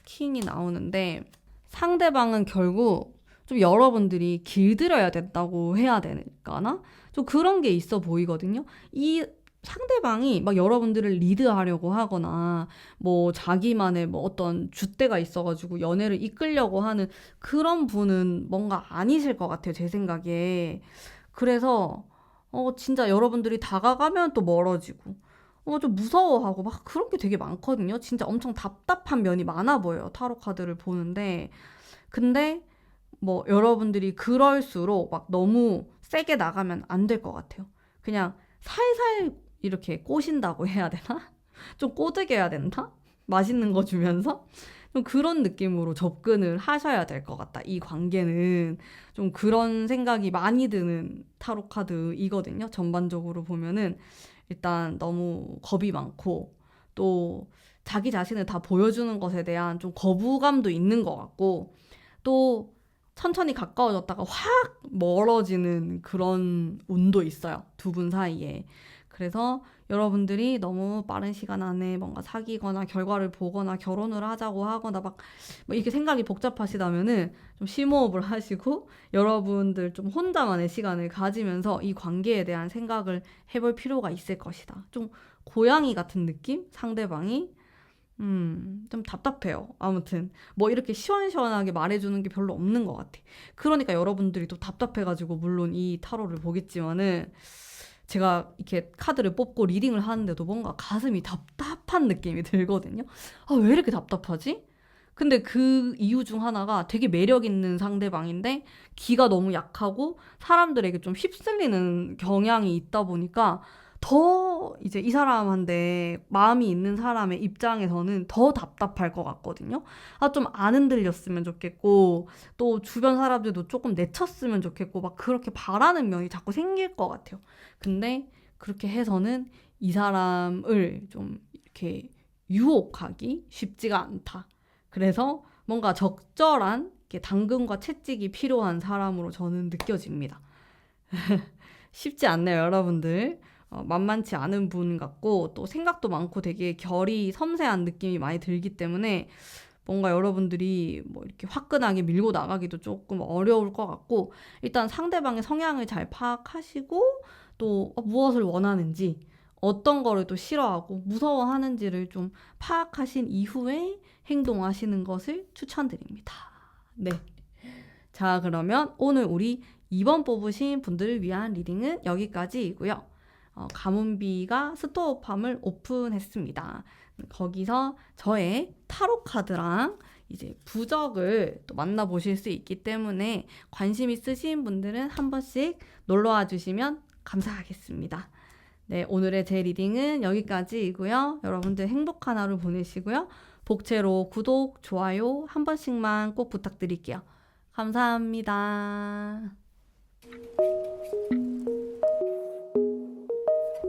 킹이 나오는데 상대방은 결국 좀 여러분들이 길들여야 된다고 해야 될까나? 좀 그런 게 있어 보이거든요. 이 상대방이 막 여러분들을 리드하려고 하거나 뭐 자기만의 뭐 어떤 줏대가 있어가지고 연애를 이끌려고 하는 그런 분은 뭔가 아니실 것 같아요, 제 생각에. 그래서 진짜 여러분들이 다가가면 또 멀어지고 좀 무서워하고 막 그런 게 되게 많거든요. 진짜 엄청 답답한 면이 많아 보여요, 타로 카드를 보는데. 근데 뭐 여러분들이 그럴수록 막 너무 세게 나가면 안 될 것 같아요. 그냥 살살 이렇게 꼬신다고 해야 되나? 좀 꼬드겨야 된다? 맛있는 거 주면서? 좀 그런 느낌으로 접근을 하셔야 될 것 같다. 이 관계는 좀 그런 생각이 많이 드는 타로 카드이거든요. 전반적으로 보면은 일단 너무 겁이 많고 또 자기 자신을 다 보여주는 것에 대한 좀 거부감도 있는 것 같고 또 천천히 가까워졌다가 확 멀어지는 그런 운도 있어요. 두 분 사이에. 그래서 여러분들이 너무 빠른 시간 안에 뭔가 사귀거나 결과를 보거나 결혼을 하자고 하거나 막 이렇게 생각이 복잡하시다면은 좀 심호흡을 하시고 여러분들 좀 혼자만의 시간을 가지면서 이 관계에 대한 생각을 해볼 필요가 있을 것이다. 좀 고양이 같은 느낌? 상대방이 좀 답답해요. 아무튼 뭐 이렇게 시원시원하게 말해주는 게 별로 없는 것 같아. 그러니까 여러분들이 또 답답해가지고 물론 이 타로를 보겠지만은 제가 이렇게 카드를 뽑고 리딩을 하는데도 뭔가 가슴이 답답한 느낌이 들거든요. 아, 왜 이렇게 답답하지? 근데 그 이유 중 하나가 되게 매력 있는 상대방인데 기가 너무 약하고 사람들에게 좀 휩쓸리는 경향이 있다 보니까 더 이제 이 사람한테 마음이 있는 사람의 입장에서는 더 답답할 것 같거든요. 아, 좀 안 흔들렸으면 좋겠고, 또 주변 사람들도 조금 내쳤으면 좋겠고, 막 그렇게 바라는 면이 자꾸 생길 것 같아요. 근데 그렇게 해서는 이 사람을 좀 이렇게 유혹하기 쉽지가 않다. 그래서 뭔가 적절한 이렇게 당근과 채찍이 필요한 사람으로 저는 느껴집니다. 쉽지 않네요, 여러분들. 만만치 않은 분 같고 또 생각도 많고 되게 결이 섬세한 느낌이 많이 들기 때문에 뭔가 여러분들이 뭐 이렇게 화끈하게 밀고 나가기도 조금 어려울 것 같고 일단 상대방의 성향을 잘 파악하시고 또 무엇을 원하는지 어떤 거를 또 싫어하고 무서워하는지를 좀 파악하신 이후에 행동하시는 것을 추천드립니다. 네. 자, 그러면 오늘 우리 2번 뽑으신 분들을 위한 리딩은 여기까지이고요. 가문비가 스토어팜을 오픈했습니다. 거기서 저의 타로 카드랑 이제 부적을 또 만나보실 수 있기 때문에 관심 있으신 분들은 한 번씩 놀러와 주시면 감사하겠습니다. 네, 오늘의 제 리딩은 여기까지이고요. 여러분들 행복한 하루 보내시고요. 복채로 구독, 좋아요 한 번씩만 꼭 부탁드릴게요. 감사합니다.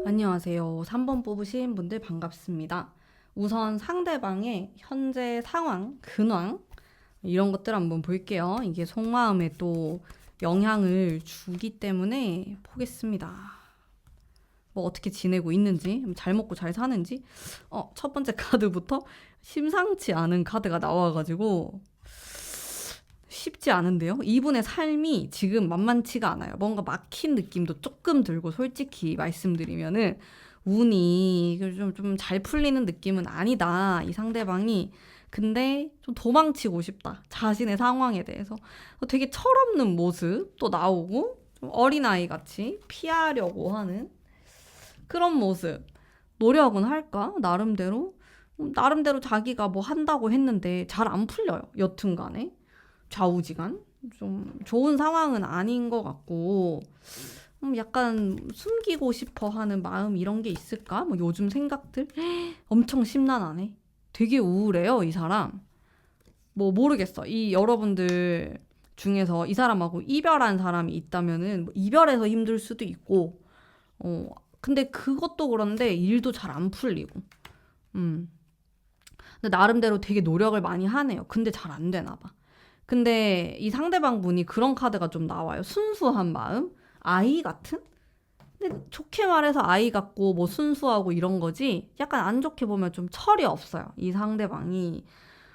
안녕하세요. 3번 뽑으신 분들 반갑습니다. 우선 상대방의 현재 상황, 근황 이런 것들 한번 볼게요. 이게 속마음에 또 영향을 주기 때문에 보겠습니다. 뭐 어떻게 지내고 있는지, 잘 먹고 잘 사는지. 첫 번째 카드부터 심상치 않은 카드가 나와가지고 쉽지 않은데요. 이분의 삶이 지금 만만치가 않아요. 뭔가 막힌 느낌도 조금 들고 솔직히 말씀드리면은 운이 좀 잘 풀리는 느낌은 아니다. 이 상대방이. 근데 좀 도망치고 싶다. 자신의 상황에 대해서. 되게 철없는 모습 또 나오고 좀 어린아이 같이 피하려고 하는 그런 모습. 노력은 할까? 나름대로. 나름대로 자기가 뭐 한다고 했는데 잘 안 풀려요. 여튼간에. 좌우지간 좀 좋은 상황은 아닌 것 같고 약간 숨기고 싶어 하는 마음 이런 게 있을까? 뭐 요즘 생각들 엄청 심란하네. 되게 우울해요, 이 사람. 뭐 모르겠어. 이 여러분들 중에서 이 사람하고 이별한 사람이 있다면은 뭐 이별해서 힘들 수도 있고 근데 그것도 그런데 일도 잘 안 풀리고 근데 나름대로 되게 노력을 많이 하네요. 근데 잘 안 되나 봐. 근데 이 상대방 분이 그런 카드가 좀 나와요. 순수한 마음? 아이 같은? 근데 좋게 말해서 아이 같고 뭐 순수하고 이런 거지 약간 안 좋게 보면 좀 철이 없어요. 이 상대방이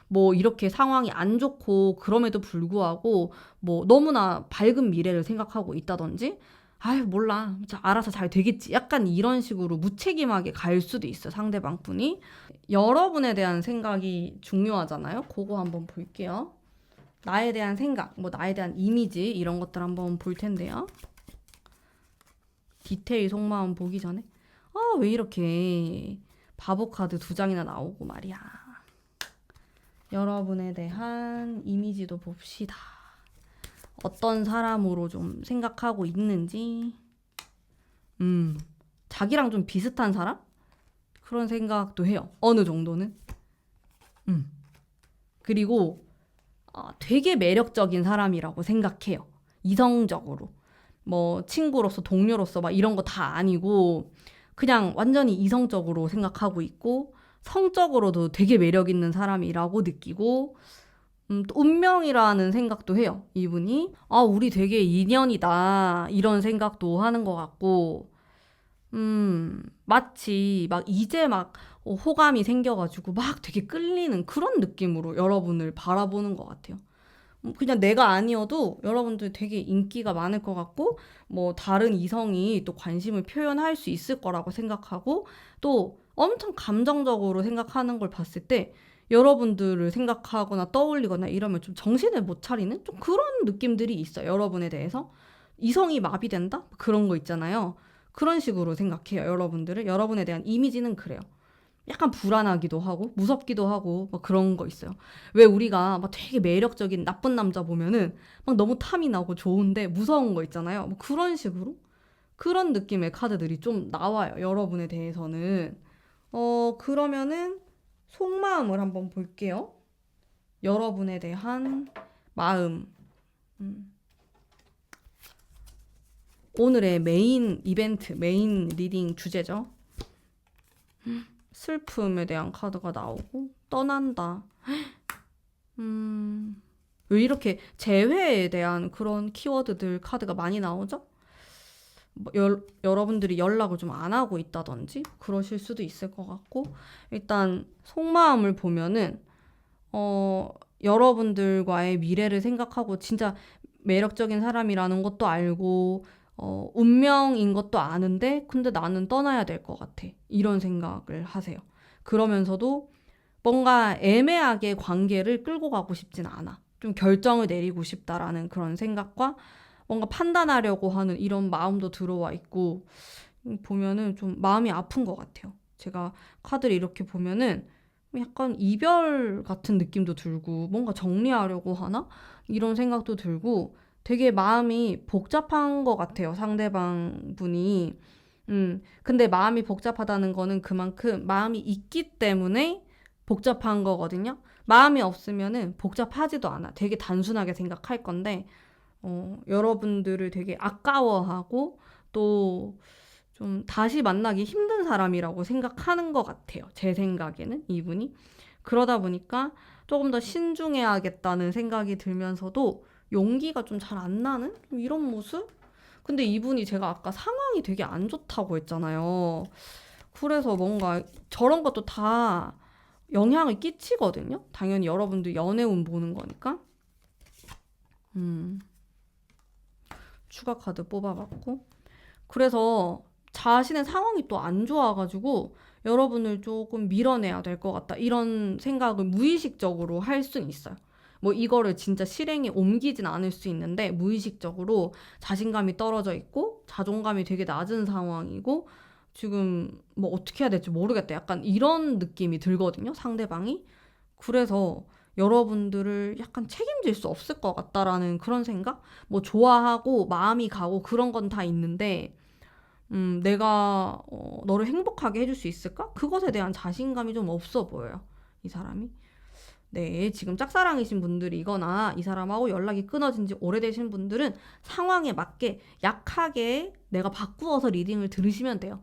뭐 이렇게 상황이 안 좋고 그럼에도 불구하고 뭐 너무나 밝은 미래를 생각하고 있다든지 아유, 몰라. 알아서 잘 되겠지. 약간 이런 식으로 무책임하게 갈 수도 있어, 상대방 분이. 여러분에 대한 생각이 중요하잖아요. 그거 한번 볼게요. 나에 대한 생각, 뭐 나에 대한 이미지 이런 것들 한번 볼 텐데요. 디테일 속마음 보기 전에 왜 이렇게 바보 카드 2장이나 나오고 말이야. 여러분에 대한 이미지도 봅시다. 어떤 사람으로 좀 생각하고 있는지. 자기랑 좀 비슷한 사람? 그런 생각도 해요. 어느 정도는. 그리고 되게 매력적인 사람이라고 생각해요. 이성적으로. 뭐 친구로서 동료로서 막 이런 거 다 아니고 그냥 완전히 이성적으로 생각하고 있고 성적으로도 되게 매력 있는 사람이라고 느끼고 또 운명이라는 생각도 해요. 이분이 우리 되게 인연이다 이런 생각도 하는 것 같고 마치 막 이제 막 호감이 생겨가지고 막 되게 끌리는 그런 느낌으로 여러분을 바라보는 것 같아요. 그냥 내가 아니어도 여러분들 되게 인기가 많을 것 같고, 뭐, 다른 이성이 또 관심을 표현할 수 있을 거라고 생각하고, 또 엄청 감정적으로 생각하는 걸 봤을 때, 여러분들을 생각하거나 떠올리거나 이러면 좀 정신을 못 차리는 좀 그런 느낌들이 있어요. 여러분에 대해서. 이성이 마비된다? 그런 거 있잖아요. 그런 식으로 생각해요. 여러분들을. 여러분에 대한 이미지는 그래요. 약간 불안하기도 하고 무섭기도 하고 막 그런 거 있어요. 왜 우리가 막 되게 매력적인 나쁜 남자 보면은 막 너무 탐이 나고 좋은데 무서운 거 있잖아요. 뭐 그런 식으로 그런 느낌의 카드들이 좀 나와요. 여러분에 대해서는. 그러면은 속마음을 한번 볼게요. 여러분에 대한 마음. 음. 오늘의 메인 이벤트, 메인 리딩 주제죠. 슬픔에 대한 카드가 나오고 떠난다. 왜 이렇게 재회에 대한 그런 키워드들 카드가 많이 나오죠? 뭐 여러분들이 연락을 좀 안 하고 있다든지 그러실 수도 있을 것 같고 일단 속마음을 보면은 여러분들과의 미래를 생각하고 진짜 매력적인 사람이라는 것도 알고 운명인 것도 아는데 근데 나는 떠나야 될 것 같아. 이런 생각을 하세요. 그러면서도 뭔가 애매하게 관계를 끌고 가고 싶진 않아. 좀 결정을 내리고 싶다라는 그런 생각과 뭔가 판단하려고 하는 이런 마음도 들어와 있고 보면은 좀 마음이 아픈 것 같아요. 제가 카드를 이렇게 보면은 약간 이별 같은 느낌도 들고 뭔가 정리하려고 하나? 이런 생각도 들고 되게 마음이 복잡한 것 같아요. 상대방 분이. 근데 마음이 복잡하다는 거는 그만큼 마음이 있기 때문에 복잡한 거거든요. 마음이 없으면은 복잡하지도 않아. 되게 단순하게 생각할 건데, 여러분들을 되게 아까워하고 또 좀 다시 만나기 힘든 사람이라고 생각하는 것 같아요. 제 생각에는 이분이. 그러다 보니까 조금 더 신중해야겠다는 생각이 들면서도 용기가 좀 잘 안 나는 좀 이런 모습? 근데 이분이 제가 아까 상황이 되게 안 좋다고 했잖아요. 그래서 뭔가 저런 것도 다 영향을 끼치거든요. 당연히 여러분들 연애운 보는 거니까. 음, 추가 카드 뽑아봤고. 그래서 자신의 상황이 또 안 좋아가지고 여러분을 조금 밀어내야 될 것 같다. 이런 생각을 무의식적으로 할 수는 있어요. 뭐 이거를 진짜 실행에 옮기진 않을 수 있는데 무의식적으로 자신감이 떨어져 있고 자존감이 되게 낮은 상황이고 지금 뭐 어떻게 해야 될지 모르겠다. 약간 이런 느낌이 들거든요. 상대방이. 그래서 여러분들을 약간 책임질 수 없을 것 같다라는 그런 생각? 뭐 좋아하고 마음이 가고 그런 건 다 있는데 내가 너를 행복하게 해줄 수 있을까? 그것에 대한 자신감이 좀 없어 보여요. 이 사람이. 네, 지금 짝사랑이신 분들이거나 이 사람하고 연락이 끊어진 지 오래되신 분들은 상황에 맞게 약하게 내가 바꾸어서 리딩을 들으시면 돼요.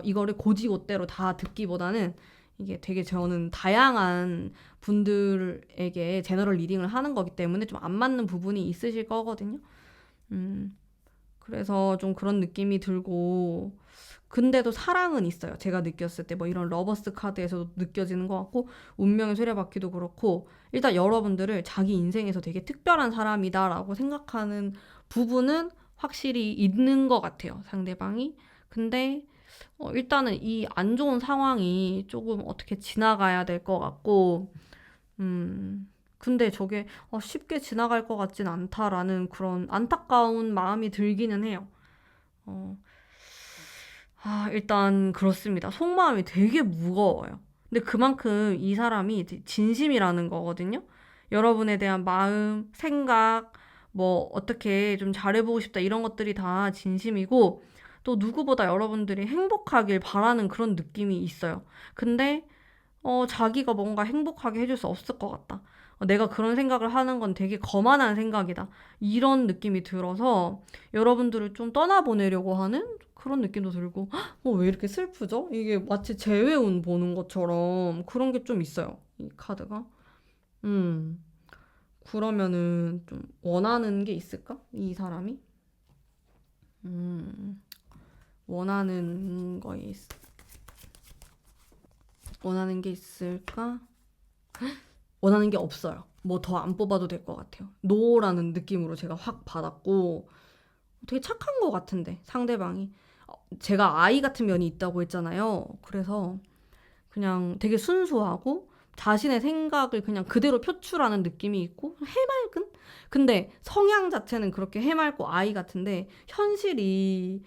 이거를 고지고대로 다 듣기보다는 이게 되게 저는 다양한 분들에게 제너럴 리딩을 하는 거기 때문에 좀 안 맞는 부분이 있으실 거거든요. 음, 그래서 좀 그런 느낌이 들고 근데도 사랑은 있어요. 제가 느꼈을 때 뭐 이런 러버스 카드에서도 느껴지는 것 같고 운명의 쇠려받기도 그렇고 일단 여러분들을 자기 인생에서 되게 특별한 사람이다라고 생각하는 부분은 확실히 있는 것 같아요, 상대방이. 근데 일단은 이 안 좋은 상황이 조금 어떻게 지나가야 될 것 같고, 근데 저게 쉽게 지나갈 것 같진 않다라는 그런 안타까운 마음이 들기는 해요. 어, 일단 그렇습니다. 속마음이 되게 무거워요. 근데 그만큼 이 사람이 진심이라는 거거든요. 여러분에 대한 마음, 생각, 뭐 어떻게 좀 잘해보고 싶다 이런 것들이 다 진심이고 또 누구보다 여러분들이 행복하길 바라는 그런 느낌이 있어요. 근데 자기가 뭔가 행복하게 해줄 수 없을 것 같다. 내가 그런 생각을 하는 건 되게 거만한 생각이다. 이런 느낌이 들어서 여러분들을 좀 떠나보내려고 하는 그런 느낌도 들고, 왜 이렇게 슬프죠? 이게 마치 재회운 보는 것처럼 그런 게 좀 있어요. 이 카드가. 음, 그러면은 좀 원하는 게 있을까? 이 사람이? 음, 원하는 거에 원하는 게 있을까? 원하는 게 없어요. 뭐 더 안 뽑아도 될 것 같아요. 노라는 느낌으로 제가 확 받았고 되게 착한 것 같은데 상대방이 제가 아이 같은 면이 있다고 했잖아요. 그래서 그냥 되게 순수하고 자신의 생각을 그냥 그대로 표출하는 느낌이 있고 해맑은? 근데 성향 자체는 그렇게 해맑고 아이 같은데 현실이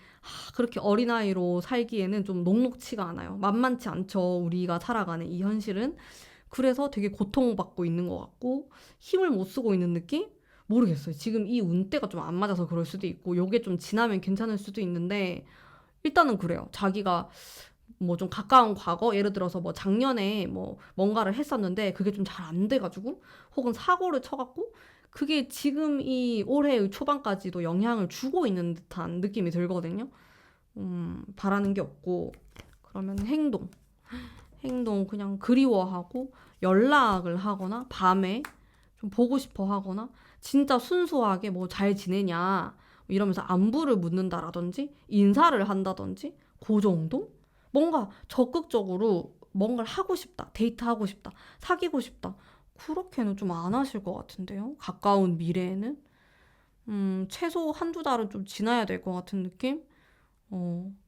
그렇게 어린아이로 살기에는 좀 녹록치가 않아요. 만만치 않죠. 우리가 살아가는 이 현실은. 그래서 되게 고통받고 있는 것 같고 힘을 못 쓰고 있는 느낌? 모르겠어요. 지금 이 운대가 좀 안 맞아서 그럴 수도 있고 요게 좀 지나면 괜찮을 수도 있는데 일단은 그래요. 자기가 뭐 좀 가까운 과거 예를 들어서 뭐 작년에 뭐 뭔가를 했었는데 그게 좀 잘 안 돼가지고 혹은 사고를 쳐갖고 그게 지금 이 올해의 초반까지도 영향을 주고 있는 듯한 느낌이 들거든요. 바라는 게 없고 그러면 행동 그냥 그리워하고 연락을 하거나 밤에 좀 보고 싶어 하거나 진짜 순수하게 뭐 잘 지내냐 이러면서 안부를 묻는다라든지 인사를 한다든지 그 정도? 뭔가 적극적으로 뭔가를 하고 싶다, 데이트하고 싶다, 사귀고 싶다. 그렇게는 좀 안 하실 것 같은데요. 가까운 미래에는. 최소 한두 달은 좀 지나야 될 것 같은 느낌?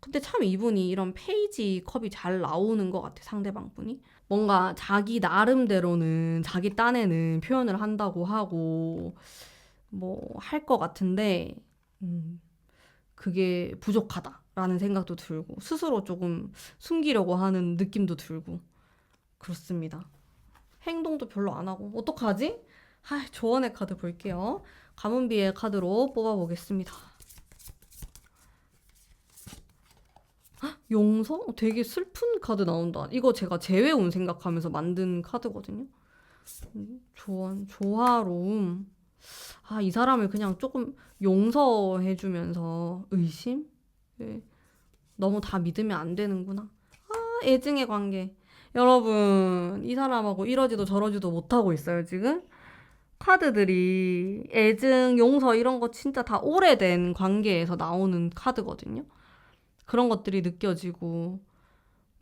근데 참 이분이 이런 페이지 컵이 잘 나오는 것 같아, 상대방 분이. 뭔가 자기 나름대로는 자기 딴에는 표현을 한다고 하고, 뭐, 할 것 같은데, 음, 그게 부족하다라는 생각도 들고, 스스로 조금 숨기려고 하는 느낌도 들고, 그렇습니다. 행동도 별로 안 하고, 어떡하지? 조언의 카드 볼게요. 가문비의 카드로 뽑아보겠습니다. 용서? 되게 슬픈 카드 나온다. 이거 제가 재회운 생각하면서 만든 카드거든요. 조언, 조화로움. 이 사람을 그냥 조금 용서해주면서 의심? 네. 너무 다 믿으면 안 되는구나. 애증의 관계. 여러분, 이 사람하고 이러지도 저러지도 못하고 있어요, 지금? 카드들이 애증, 용서 이런 거 진짜 다 오래된 관계에서 나오는 카드거든요. 그런 것들이 느껴지고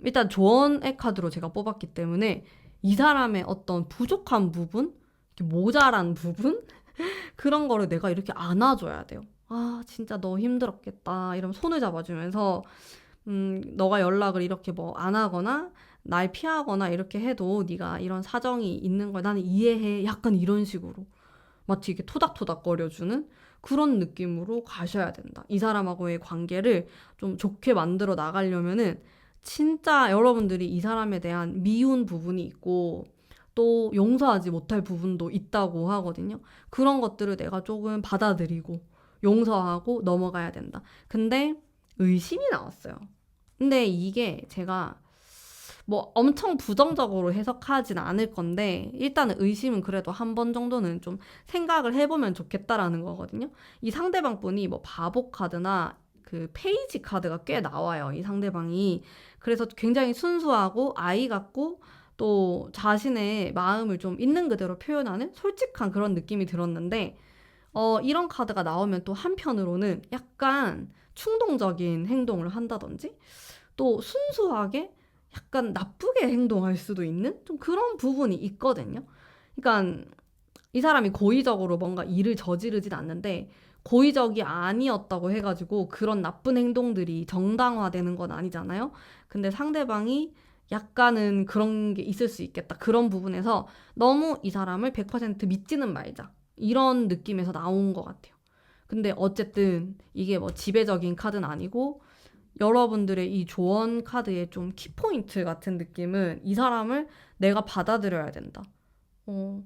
일단 조언의 카드로 제가 뽑았기 때문에 이 사람의 어떤 부족한 부분, 모자란 부분 그런 거를 내가 이렇게 안아줘야 돼요. 진짜 너 힘들었겠다. 이러면 손을 잡아주면서 너가 연락을 이렇게 뭐 안 하거나 날 피하거나 이렇게 해도 네가 이런 사정이 있는 걸 나는 이해해. 약간 이런 식으로 마치 이렇게 토닥토닥 거려주는 그런 느낌으로 가셔야 된다. 이 사람하고의 관계를 좀 좋게 만들어 나가려면은 진짜 여러분들이 이 사람에 대한 미운 부분이 있고 또 용서하지 못할 부분도 있다고 하거든요. 그런 것들을 내가 조금 받아들이고 용서하고 넘어가야 된다. 근데 의심이 나왔어요. 근데 이게 제가 뭐 엄청 부정적으로 해석하진 않을 건데 일단은 의심은 그래도 한 번 정도는 좀 생각을 해보면 좋겠다라는 거거든요. 이 상대방 분이 뭐 바보 카드나 그 페이지 카드가 꽤 나와요. 이 상대방이. 그래서 굉장히 순수하고 아이 같고 또 자신의 마음을 좀 있는 그대로 표현하는 솔직한 그런 느낌이 들었는데 이런 카드가 나오면 또 한편으로는 약간 충동적인 행동을 한다든지 또 순수하게 약간 나쁘게 행동할 수도 있는 좀 그런 부분이 있거든요. 그러니까 이 사람이 고의적으로 뭔가 일을 저지르진 않는데 고의적이 아니었다고 해가지고 그런 나쁜 행동들이 정당화되는 건 아니잖아요. 근데 상대방이 약간은 그런 게 있을 수 있겠다. 그런 부분에서 너무 이 사람을 100% 믿지는 말자. 이런 느낌에서 나온 것 같아요. 근데 어쨌든 이게 뭐 지배적인 카드는 아니고 여러분들의 이 조언 카드의 좀 키포인트 같은 느낌은 이 사람을 내가 받아들여야 된다. 어,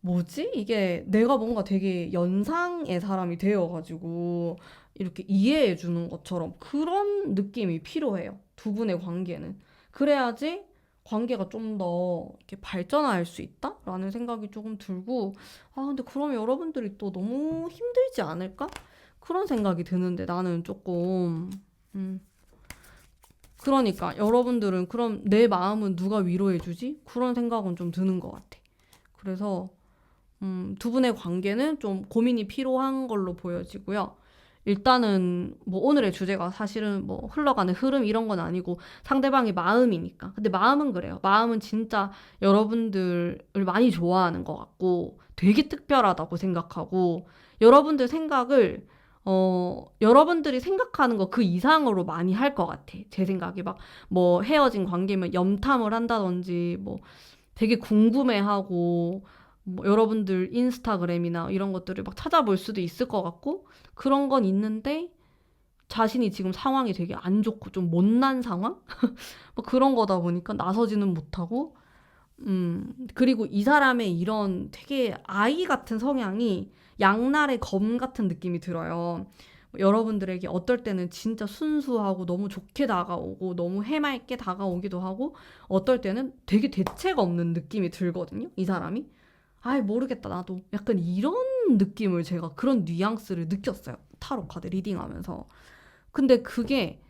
뭐지? 이게 내가 뭔가 되게 연상의 사람이 되어가지고 이렇게 이해해 주는 것처럼 그런 느낌이 필요해요. 두 분의 관계는. 그래야지 관계가 좀 더 이렇게 발전할 수 있다라는 생각이 조금 들고, 아, 근데 그럼 여러분들이 또 너무 힘들지 않을까? 그런 생각이 드는데 나는 조금, 음, 그러니까 여러분들은 그럼 내 마음은 누가 위로해 주지? 그런 생각은 좀 드는 것 같아. 그래서 두 분의 관계는 좀 고민이 필요한 걸로 보여지고요. 일단은 뭐 오늘의 주제가 사실은 뭐 흘러가는 흐름 이런 건 아니고 상대방의 마음이니까. 근데 마음은 그래요. 마음은 진짜 여러분들을 많이 좋아하는 것 같고 되게 특별하다고 생각하고 여러분들 생각을 여러분들이 생각하는 거 그 이상으로 많이 할 것 같아. 제 생각에 막 뭐 헤어진 관계면 염탐을 한다든지 뭐 되게 궁금해하고 뭐 여러분들 인스타그램이나 이런 것들을 막 찾아볼 수도 있을 것 같고 그런 건 있는데 자신이 지금 상황이 되게 안 좋고 좀 못난 상황? 뭐 그런 거다 보니까 나서지는 못하고 그리고 이 사람의 이런 되게 아이 같은 성향이 양날의 검 같은 느낌이 들어요. 여러분들에게 어떨 때는 진짜 순수하고 너무 좋게 다가오고 너무 해맑게 다가오기도 하고 어떨 때는 되게 대책 없는 느낌이 들거든요. 이 사람이. 아이 모르겠다 나도. 약간 이런 느낌을 제가 그런 뉘앙스를 느꼈어요. 타로 카드 리딩하면서. 근데 그게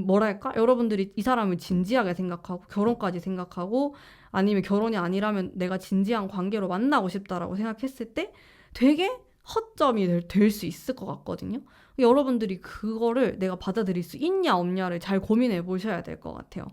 뭐랄까? 여러분들이 이 사람을 진지하게 생각하고 결혼까지 생각하고 아니면 결혼이 아니라면 내가 진지한 관계로 만나고 싶다라고 생각했을 때 되게 허점이 될 수 있을 것 같거든요. 여러분들이 그거를 내가 받아들일 수 있냐 없냐를 잘 고민해 보셔야 될 것 같아요.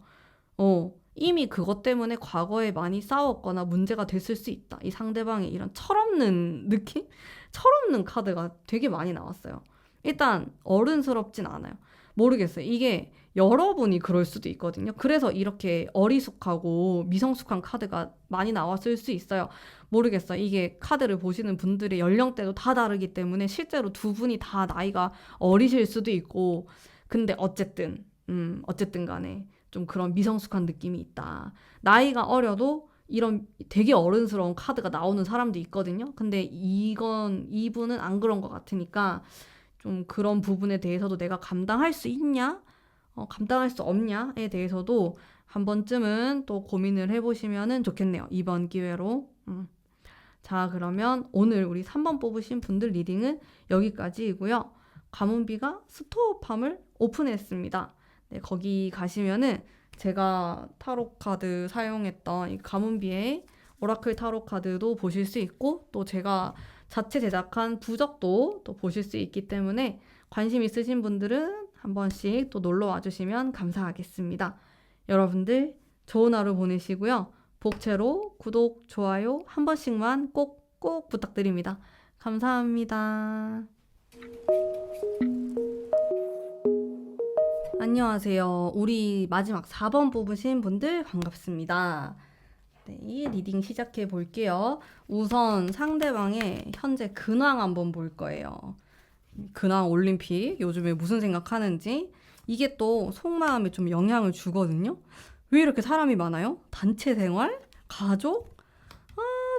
이미 그것 때문에 과거에 많이 싸웠거나 문제가 됐을 수 있다. 이 상대방의 이런 철없는 느낌? 철없는 카드가 되게 많이 나왔어요. 일단 어른스럽진 않아요. 모르겠어요. 이게 여러분이 그럴 수도 있거든요. 그래서 이렇게 어리숙하고 미성숙한 카드가 많이 나왔을 수 있어요. 모르겠어요. 이게 카드를 보시는 분들의 연령대도 다 다르기 때문에 실제로 두 분이 다 나이가 어리실 수도 있고, 근데 어쨌든 간에 좀 그런 미성숙한 느낌이 있다. 나이가 어려도 이런 되게 어른스러운 카드가 나오는 사람도 있거든요. 근데 이분은 안 그런 것 같으니까 좀 그런 부분에 대해서도 내가 감당할 수 있냐? 감당할 수 없냐에 대해서도 한 번쯤은 또 고민을 해보시면 좋겠네요. 이번 기회로. 자, 그러면 오늘 우리 3번 뽑으신 분들 리딩은 여기까지이고요. 가문비가 스토어팜을 오픈했습니다. 네, 거기 가시면은 제가 타로 카드 사용했던 이 가문비의 오라클 타로 카드도 보실 수 있고 또 제가 자체 제작한 부적도 또 보실 수 있기 때문에 관심 있으신 분들은 한 번씩 또 놀러 와주시면 감사하겠습니다. 여러분들 좋은 하루 보내시고요. 복채로 구독, 좋아요 한 번씩만 꼭 부탁드립니다. 감사합니다. 안녕하세요. 우리 마지막 4번 뽑으신 분들 반갑습니다. 네, 이 리딩 시작해 볼게요. 우선 상대방의 현재 근황 한번 볼 거예요. 근황 올림픽 요즘에 무슨 생각하는지 이게 또 속마음에 좀 영향을 주거든요. 왜 이렇게 사람이 많아요? 단체 생활? 가족?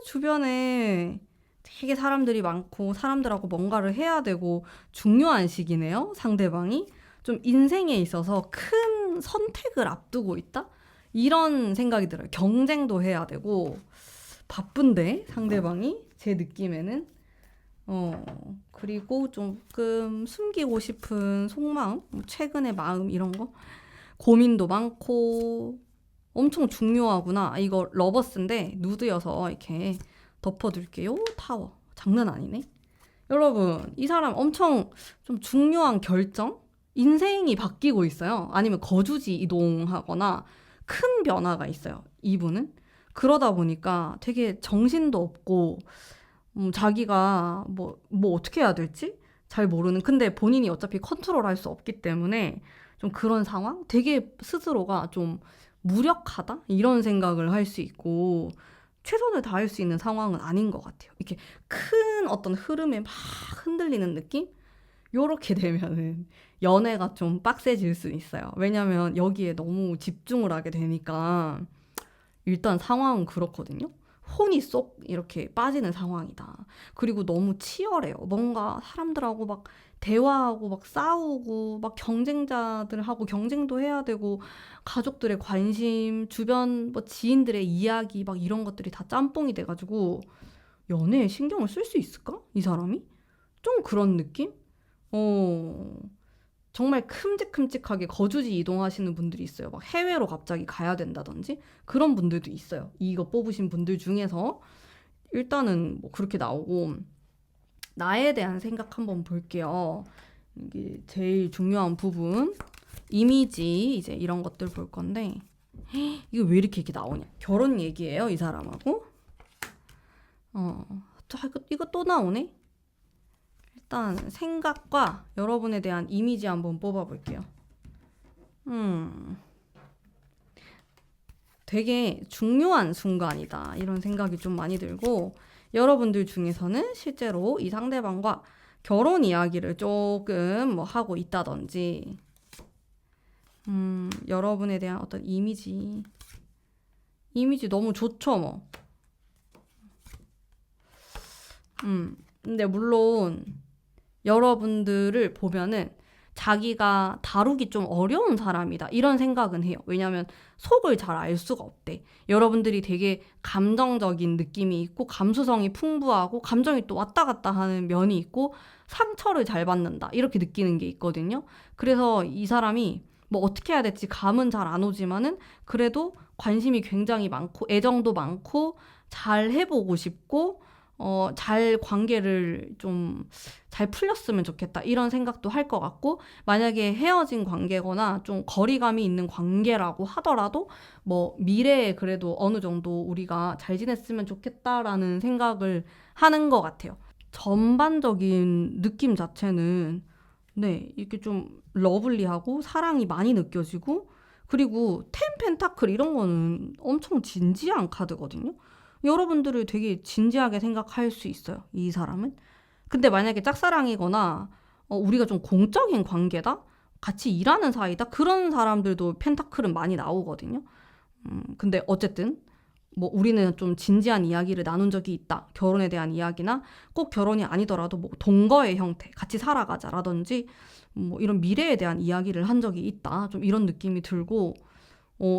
주변에 되게 사람들이 많고 사람들하고 뭔가를 해야 되고 중요한 시기네요. 상대방이 좀 인생에 있어서 큰 선택을 앞두고 있다? 이런 생각이 들어요. 경쟁도 해야 되고 바쁜데 상대방이 제 느낌에는 그리고 조금 숨기고 싶은 속마음, 뭐 최근의 마음 이런 거 고민도 많고 엄청 중요하구나. 이거 러버스인데 누드여서 이렇게 덮어둘게요. 타워. 장난 아니네. 여러분, 이 사람 엄청 좀 중요한 결정? 인생이 바뀌고 있어요. 아니면 거주지 이동하거나 큰 변화가 있어요. 이분은. 그러다 보니까 되게 정신도 없고 자기가 뭐 어떻게 해야 될지 잘 모르는, 근데 본인이 어차피 컨트롤할 수 없기 때문에 좀 그런 상황? 되게 스스로가 좀 무력하다? 이런 생각을 할 수 있고, 최선을 다할 수 있는 상황은 아닌 것 같아요. 이렇게 큰 어떤 흐름에 막 흔들리는 느낌? 요렇게 되면은 연애가 좀 빡세질 수 있어요. 왜냐면 여기에 너무 집중을 하게 되니까. 일단 상황은 그렇거든요. 혼이 쏙 이렇게 빠지는 상황이다. 그리고 너무 치열해요. 뭔가 사람들하고 막 대화하고 막 싸우고 막 경쟁자들하고 경쟁도 해야 되고, 가족들의 관심, 주변 뭐 지인들의 이야기 막 이런 것들이 다 짬뽕이 돼가지고 연애에 신경을 쓸 수 있을까? 이 사람이? 좀 그런 느낌? 어, 정말 큼직큼직하게 거주지 이동하시는 분들이 있어요. 막 해외로 갑자기 가야 된다든지 그런 분들도 있어요. 이거 뽑으신 분들 중에서 일단은 뭐 그렇게 나오고, 나에 대한 생각 한번 볼게요. 이게 제일 중요한 부분, 이미지 이제 이런 것들 볼 건데, 이거 왜 이렇게 나오냐? 결혼 얘기예요, 이 사람하고. 이거 또 나오네. 일단 생각과 여러분에 대한 이미지 한번 뽑아볼게요. 되게 중요한 순간이다, 이런 생각이 좀 많이 들고, 여러분들 중에서는 실제로 이 상대방과 결혼 이야기를 조금 뭐 하고 있다든지, 여러분에 대한 어떤 이미지 너무 좋죠, 뭐. 근데 물론 여러분들을 보면은 자기가 다루기 좀 어려운 사람이다, 이런 생각은 해요. 왜냐면 속을 잘 알 수가 없대. 여러분들이 되게 감정적인 느낌이 있고 감수성이 풍부하고 감정이 또 왔다 갔다 하는 면이 있고 상처를 잘 받는다, 이렇게 느끼는 게 있거든요. 그래서 이 사람이 뭐 어떻게 해야 될지 감은 잘 안 오지만은 그래도 관심이 굉장히 많고 애정도 많고 잘 해보고 싶고, 잘 관계를 좀 잘 풀렸으면 좋겠다, 이런 생각도 할 것 같고, 만약에 헤어진 관계거나 좀 거리감이 있는 관계라고 하더라도 뭐 미래에 그래도 어느 정도 우리가 잘 지냈으면 좋겠다라는 생각을 하는 것 같아요. 전반적인 느낌 자체는 네, 이렇게 좀 러블리하고 사랑이 많이 느껴지고, 그리고 텐 펜타클 이런 거는 엄청 진지한 카드거든요. 여러분들을 되게 진지하게 생각할 수 있어요, 이 사람은. 근데 만약에 짝사랑이거나 우리가 좀 공적인 관계다? 같이 일하는 사이다? 그런 사람들도 펜타클은 많이 나오거든요. 근데 어쨌든 뭐 우리는 좀 진지한 이야기를 나눈 적이 있다, 결혼에 대한 이야기나 꼭 결혼이 아니더라도 뭐 동거의 형태, 같이 살아가자라든지 뭐 이런 미래에 대한 이야기를 한 적이 있다, 좀 이런 느낌이 들고,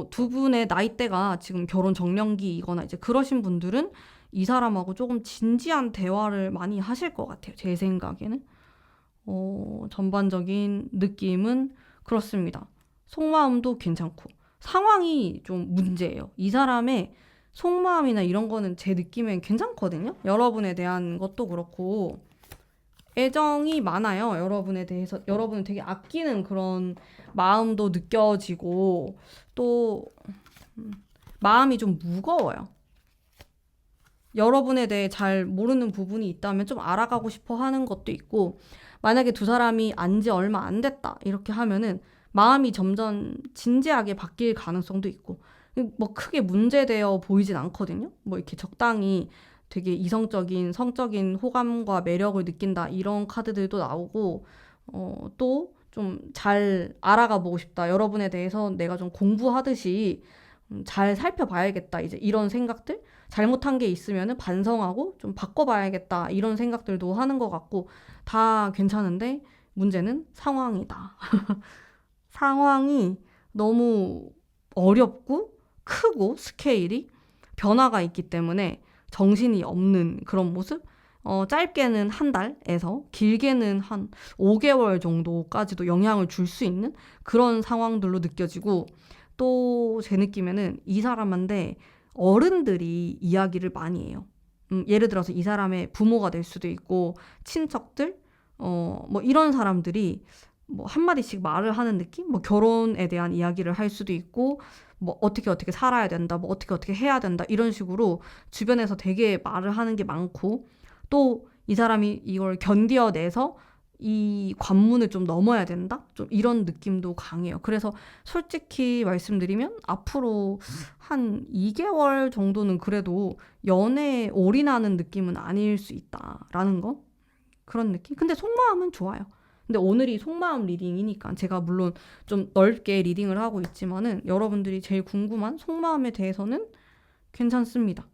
두 분의 나이대가 지금 결혼 정년기이거나 이제 그러신 분들은 이 사람하고 조금 진지한 대화를 많이 하실 것 같아요, 제 생각에는. 전반적인 느낌은 그렇습니다. 속마음도 괜찮고 상황이 좀 문제예요. 이 사람의 속마음이나 이런 거는 제 느낌엔 괜찮거든요. 여러분에 대한 것도 그렇고 애정이 많아요. 여러분에 대해서 여러분을 되게 아끼는 그런 마음도 느껴지고, 또 마음이 좀 무거워요. 여러분에 대해 잘 모르는 부분이 있다면 좀 알아가고 싶어 하는 것도 있고, 만약에 두 사람이 안지 얼마 안 됐다 이렇게 하면은 마음이 점점 진지하게 바뀔 가능성도 있고, 뭐 크게 문제되어 보이진 않거든요. 뭐 이렇게 적당히 되게 이성적인 성적인 호감과 매력을 느낀다, 이런 카드들도 나오고, 또 좀 잘 알아가 보고 싶다, 여러분에 대해서 내가 좀 공부하듯이 잘 살펴봐야겠다, 이제 이런 생각들, 잘못한 게 있으면 반성하고 좀 바꿔봐야겠다, 이런 생각들도 하는 것 같고, 다 괜찮은데 문제는 상황이다. 상황이 너무 어렵고 크고 스케일이 변화가 있기 때문에 정신이 없는 그런 모습? 짧게는 한 달에서 길게는 한 5개월 정도까지도 영향을 줄 수 있는 그런 상황들로 느껴지고, 또 제 느낌에는 이 사람한테 어른들이 이야기를 많이 해요. 예를 들어서 이 사람의 부모가 될 수도 있고 친척들, 뭐 이런 사람들이 뭐 한마디씩 말을 하는 느낌? 뭐 결혼에 대한 이야기를 할 수도 있고, 뭐 어떻게 살아야 된다, 뭐 어떻게 해야 된다, 이런 식으로 주변에서 되게 말을 하는 게 많고, 또 이 사람이 이걸 견뎌내서 이 관문을 좀 넘어야 된다? 좀 이런 느낌도 강해요. 그래서 솔직히 말씀드리면 앞으로 한 2개월 정도는 그래도 연애에 올인하는 느낌은 아닐 수 있다라는 거? 그런 느낌? 근데 속마음은 좋아요. 근데 오늘이 속마음 리딩이니까 제가 물론 좀 넓게 리딩을 하고 있지만은 여러분들이 제일 궁금한 속마음에 대해서는 괜찮습니다.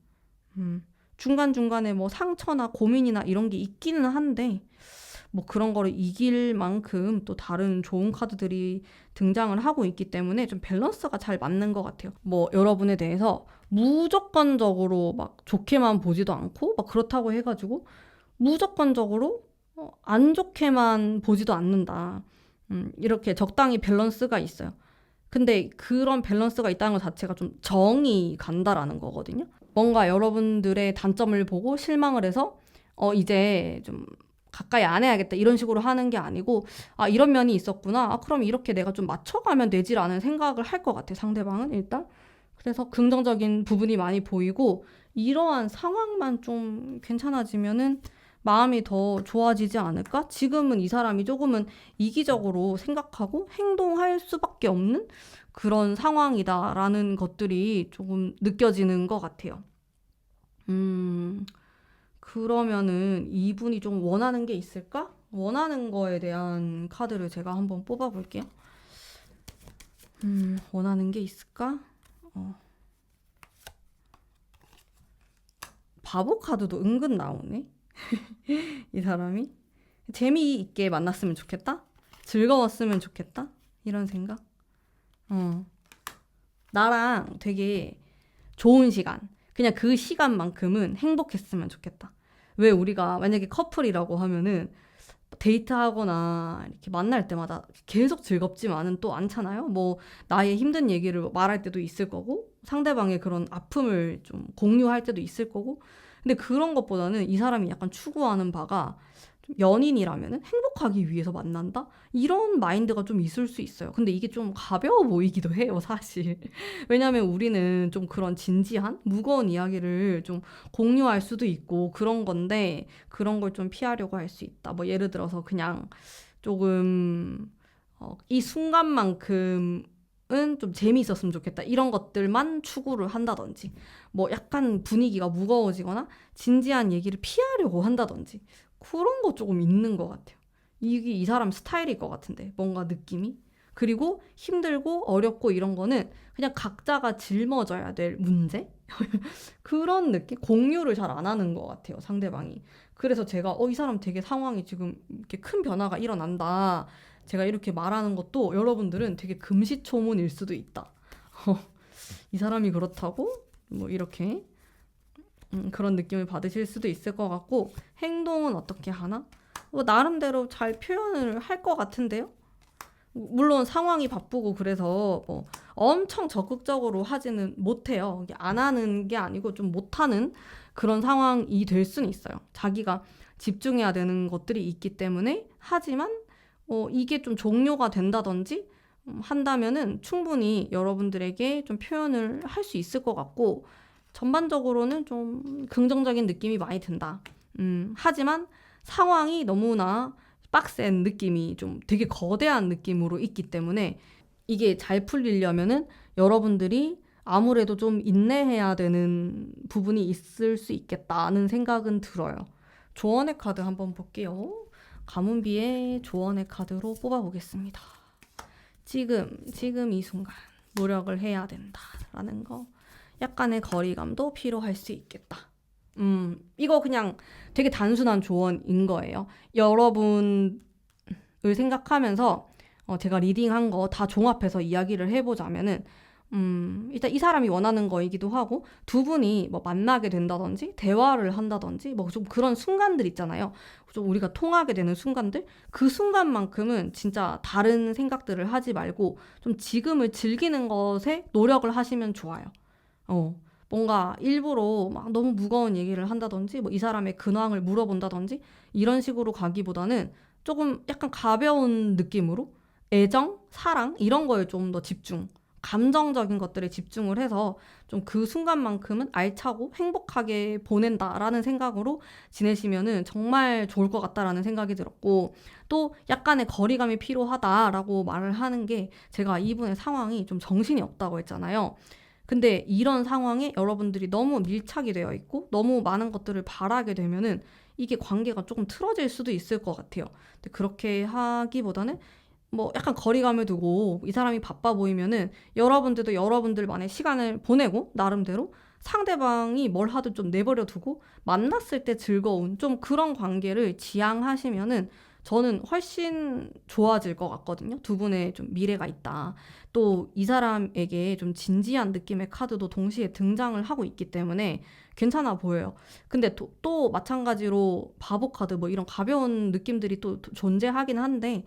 중간중간에 뭐 상처나 고민이나 이런 게 있기는 한데 뭐 그런 거를 이길 만큼 또 다른 좋은 카드들이 등장을 하고 있기 때문에 좀 밸런스가 잘 맞는 것 같아요. 뭐 여러분에 대해서 무조건적으로 막 좋게만 보지도 않고 막 그렇다고 해가지고 무조건적으로 안 좋게만 보지도 않는다. 이렇게 적당히 밸런스가 있어요. 근데 그런 밸런스가 있다는 것 자체가 좀 정이 간다라는 거거든요. 뭔가 여러분들의 단점을 보고 실망을 해서 이제 좀 가까이 안 해야겠다 이런 식으로 하는 게 아니고 아 이런 면이 있었구나. 아 그럼 이렇게 내가 좀 맞춰가면 되지라는 생각을 할 것 같아 상대방은 일단. 그래서 긍정적인 부분이 많이 보이고 이러한 상황만 좀 괜찮아지면은 마음이 더 좋아지지 않을까? 지금은 이 사람이 조금은 이기적으로 생각하고 행동할 수밖에 없는 그런 상황이다라는 것들이 조금 느껴지는 것 같아요. 음, 그러면은 이분이 좀 원하는 게 있을까? 원하는 거에 대한 카드를 제가 한번 뽑아볼게요. 원하는 게 있을까? 바보 카드도 은근 나오네. 이 사람이 재미있게 만났으면 좋겠다? 즐거웠으면 좋겠다? 이런 생각? 어. 나랑 되게 좋은 시간, 그냥 그 시간만큼은 행복했으면 좋겠다. 왜 우리가 만약에 커플이라고 하면은 데이트하거나 이렇게 만날 때마다 계속 즐겁지만은 또 않잖아요. 뭐 나의 힘든 얘기를 말할 때도 있을 거고 상대방의 그런 아픔을 좀 공유할 때도 있을 거고 근데 그런 것보다는 이 사람이 약간 추구하는 바가 좀 연인이라면은 행복하기 위해서 만난다? 이런 마인드가 좀 있을 수 있어요. 근데 이게 좀 가벼워 보이기도 해요, 사실. 왜냐면 우리는 좀 그런 진지한, 무거운 이야기를 좀 공유할 수도 있고 그런 건데 그런 걸 좀 피하려고 할 수 있다. 뭐 예를 들어서 그냥 조금 이 순간만큼은 좀 재미있었으면 좋겠다. 이런 것들만 추구를 한다든지 뭐 약간 분위기가 무거워지거나 진지한 얘기를 피하려고 한다든지 그런 거 조금 있는 것 같아요. 이게 이 사람 스타일일 것 같은데 뭔가 느낌이 그리고 힘들고 어렵고 이런 거는 그냥 각자가 짊어져야 될 문제 그런 느낌 공유를 잘 안 하는 것 같아요 상대방이. 그래서 제가 이 사람 되게 상황이 지금 이렇게 큰 변화가 일어난다 제가 이렇게 말하는 것도 여러분들은 되게 금시초문일 수도 있다. 이 사람이 그렇다고 뭐 이렇게 그런 느낌을 받으실 수도 있을 것 같고 행동은 어떻게 하나? 뭐 나름대로 잘 표현을 할 것 같은데요. 물론 상황이 바쁘고 그래서 뭐 엄청 적극적으로 하지는 못해요. 이게 안 하는 게 아니고 좀 못하는 그런 상황이 될 수는 있어요. 자기가 집중해야 되는 것들이 있기 때문에 하지만 이게 좀 종료가 된다든지 한다면은 충분히 여러분들에게 좀 표현을 할 수 있을 것 같고 전반적으로는 좀 긍정적인 느낌이 많이 든다. 하지만 상황이 너무나 빡센 느낌이 좀 되게 거대한 느낌으로 있기 때문에 이게 잘 풀리려면은 여러분들이 아무래도 좀 인내해야 되는 부분이 있을 수 있겠다는 생각은 들어요. 조언의 카드 한번 볼게요. 가문비의 조언의 카드로 뽑아보겠습니다. 지금 이 순간 노력을 해야 된다라는 거. 약간의 거리감도 필요할 수 있겠다. 이거 그냥 되게 단순한 조언인 거예요. 여러분을 생각하면서 제가 리딩한 거 다 종합해서 이야기를 해보자면은 일단 이 사람이 원하는 거이기도 하고 두 분이 뭐 만나게 된다든지 대화를 한다든지 뭐 좀 그런 순간들 있잖아요. 좀 우리가 통하게 되는 순간들 그 순간만큼은 진짜 다른 생각들을 하지 말고 좀 지금을 즐기는 것에 노력을 하시면 좋아요. 어, 뭔가 일부러 막 너무 무거운 얘기를 한다든지, 뭐 이 사람의 근황을 물어본다든지, 이런 식으로 가기보다는 조금 약간 가벼운 느낌으로 애정, 사랑, 이런 거에 좀 더 집중. 감정적인 것들에 집중을 해서 좀 그 순간만큼은 알차고 행복하게 보낸다라는 생각으로 지내시면은 정말 좋을 것 같다라는 생각이 들었고, 또 약간의 거리감이 필요하다라고 말을 하는 게, 제가 이분의 상황이 좀 정신이 없다고 했잖아요. 근데 이런 상황에 여러분들이 너무 밀착이 되어 있고 너무 많은 것들을 바라게 되면은 이게 관계가 조금 틀어질 수도 있을 것 같아요. 근데 그렇게 하기보다는 뭐 약간 거리감을 두고, 이 사람이 바빠 보이면은 여러분들도 여러분들만의 시간을 보내고 나름대로 상대방이 뭘 하든 좀 내버려 두고 만났을 때 즐거운 좀 그런 관계를 지향하시면은 저는 훨씬 좋아질 것 같거든요. 두 분의 좀 미래가 있다. 또 이 사람에게 좀 진지한 느낌의 카드도 동시에 등장을 하고 있기 때문에 괜찮아 보여요. 근데 또 마찬가지로 바보 카드 뭐 이런 가벼운 느낌들이 또 존재하긴 한데,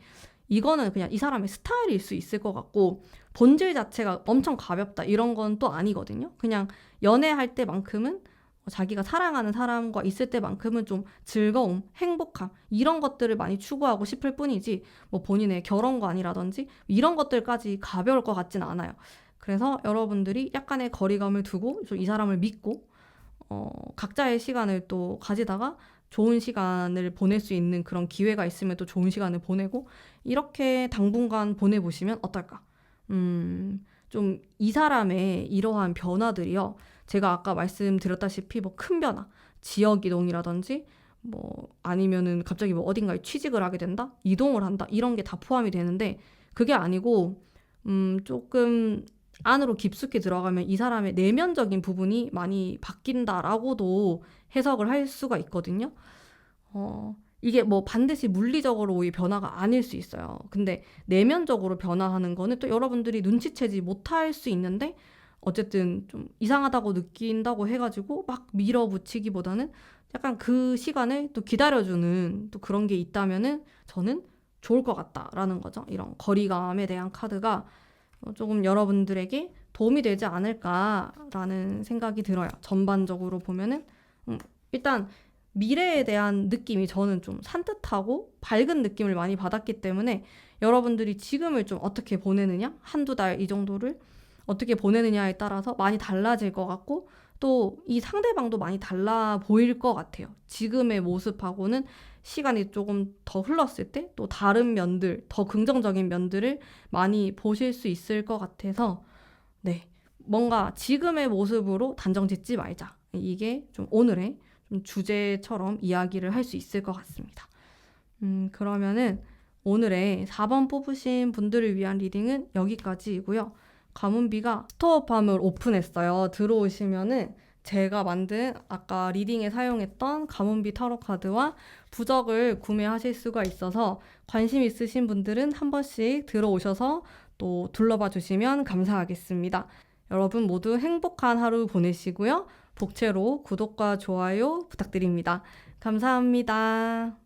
이거는 그냥 이 사람의 스타일일 수 있을 것 같고, 본질 자체가 엄청 가볍다 이런 건 또 아니거든요. 그냥 연애할 때만큼은 자기가 사랑하는 사람과 있을 때만큼은 좀 즐거움, 행복함 이런 것들을 많이 추구하고 싶을 뿐이지, 뭐 본인의 결혼관이라든지 이런 것들까지 가벼울 것 같진 않아요. 그래서 여러분들이 약간의 거리감을 두고 좀 이 사람을 믿고 각자의 시간을 또 가지다가 좋은 시간을 보낼 수 있는 그런 기회가 있으면 또 좋은 시간을 보내고, 이렇게 당분간 보내보시면 어떨까? 좀 이 사람의 이러한 변화들이요. 제가 아까 말씀드렸다시피 뭐 큰 변화, 지역 이동이라든지 뭐 아니면은 갑자기 뭐 어딘가에 취직을 하게 된다, 이동을 한다, 이런 게 다 포함이 되는데, 그게 아니고 조금 안으로 깊숙이 들어가면 이 사람의 내면적인 부분이 많이 바뀐다라고도 해석을 할 수가 있거든요. 이게 뭐 반드시 물리적으로의 변화가 아닐 수 있어요. 근데 내면적으로 변화하는 거는 또 여러분들이 눈치채지 못할 수 있는데, 어쨌든 좀 이상하다고 느낀다고 해가지고 막 밀어붙이기보다는 약간 그 시간을 또 기다려주는 또 그런 게 있다면은 저는 좋을 것 같다라는 거죠. 이런 거리감에 대한 카드가 조금 여러분들에게 도움이 되지 않을까라는 생각이 들어요. 전반적으로 보면은 일단 미래에 대한 느낌이 저는 좀 산뜻하고 밝은 느낌을 많이 받았기 때문에, 여러분들이 지금을 좀 어떻게 보내느냐, 한두 달 이 정도를 어떻게 보내느냐에 따라서 많이 달라질 것 같고, 또 이 상대방도 많이 달라 보일 것 같아요. 지금의 모습하고는 시간이 조금 더 흘렀을 때 또 다른 면들, 더 긍정적인 면들을 많이 보실 수 있을 것 같아서, 네, 뭔가 지금의 모습으로 단정 짓지 말자. 이게 좀 오늘의 좀 주제처럼 이야기를 할 수 있을 것 같습니다. 그러면은 오늘의 4번 뽑으신 분들을 위한 리딩은 여기까지이고요. 가문비가 스토어팜을 오픈했어요. 들어오시면은 제가 만든 아까 리딩에 사용했던 가문비 타로 카드와 부적을 구매하실 수가 있어서, 관심 있으신 분들은 한 번씩 들어오셔서 또 둘러봐 주시면 감사하겠습니다. 여러분 모두 행복한 하루 보내시고요. 복채로 구독과 좋아요 부탁드립니다. 감사합니다.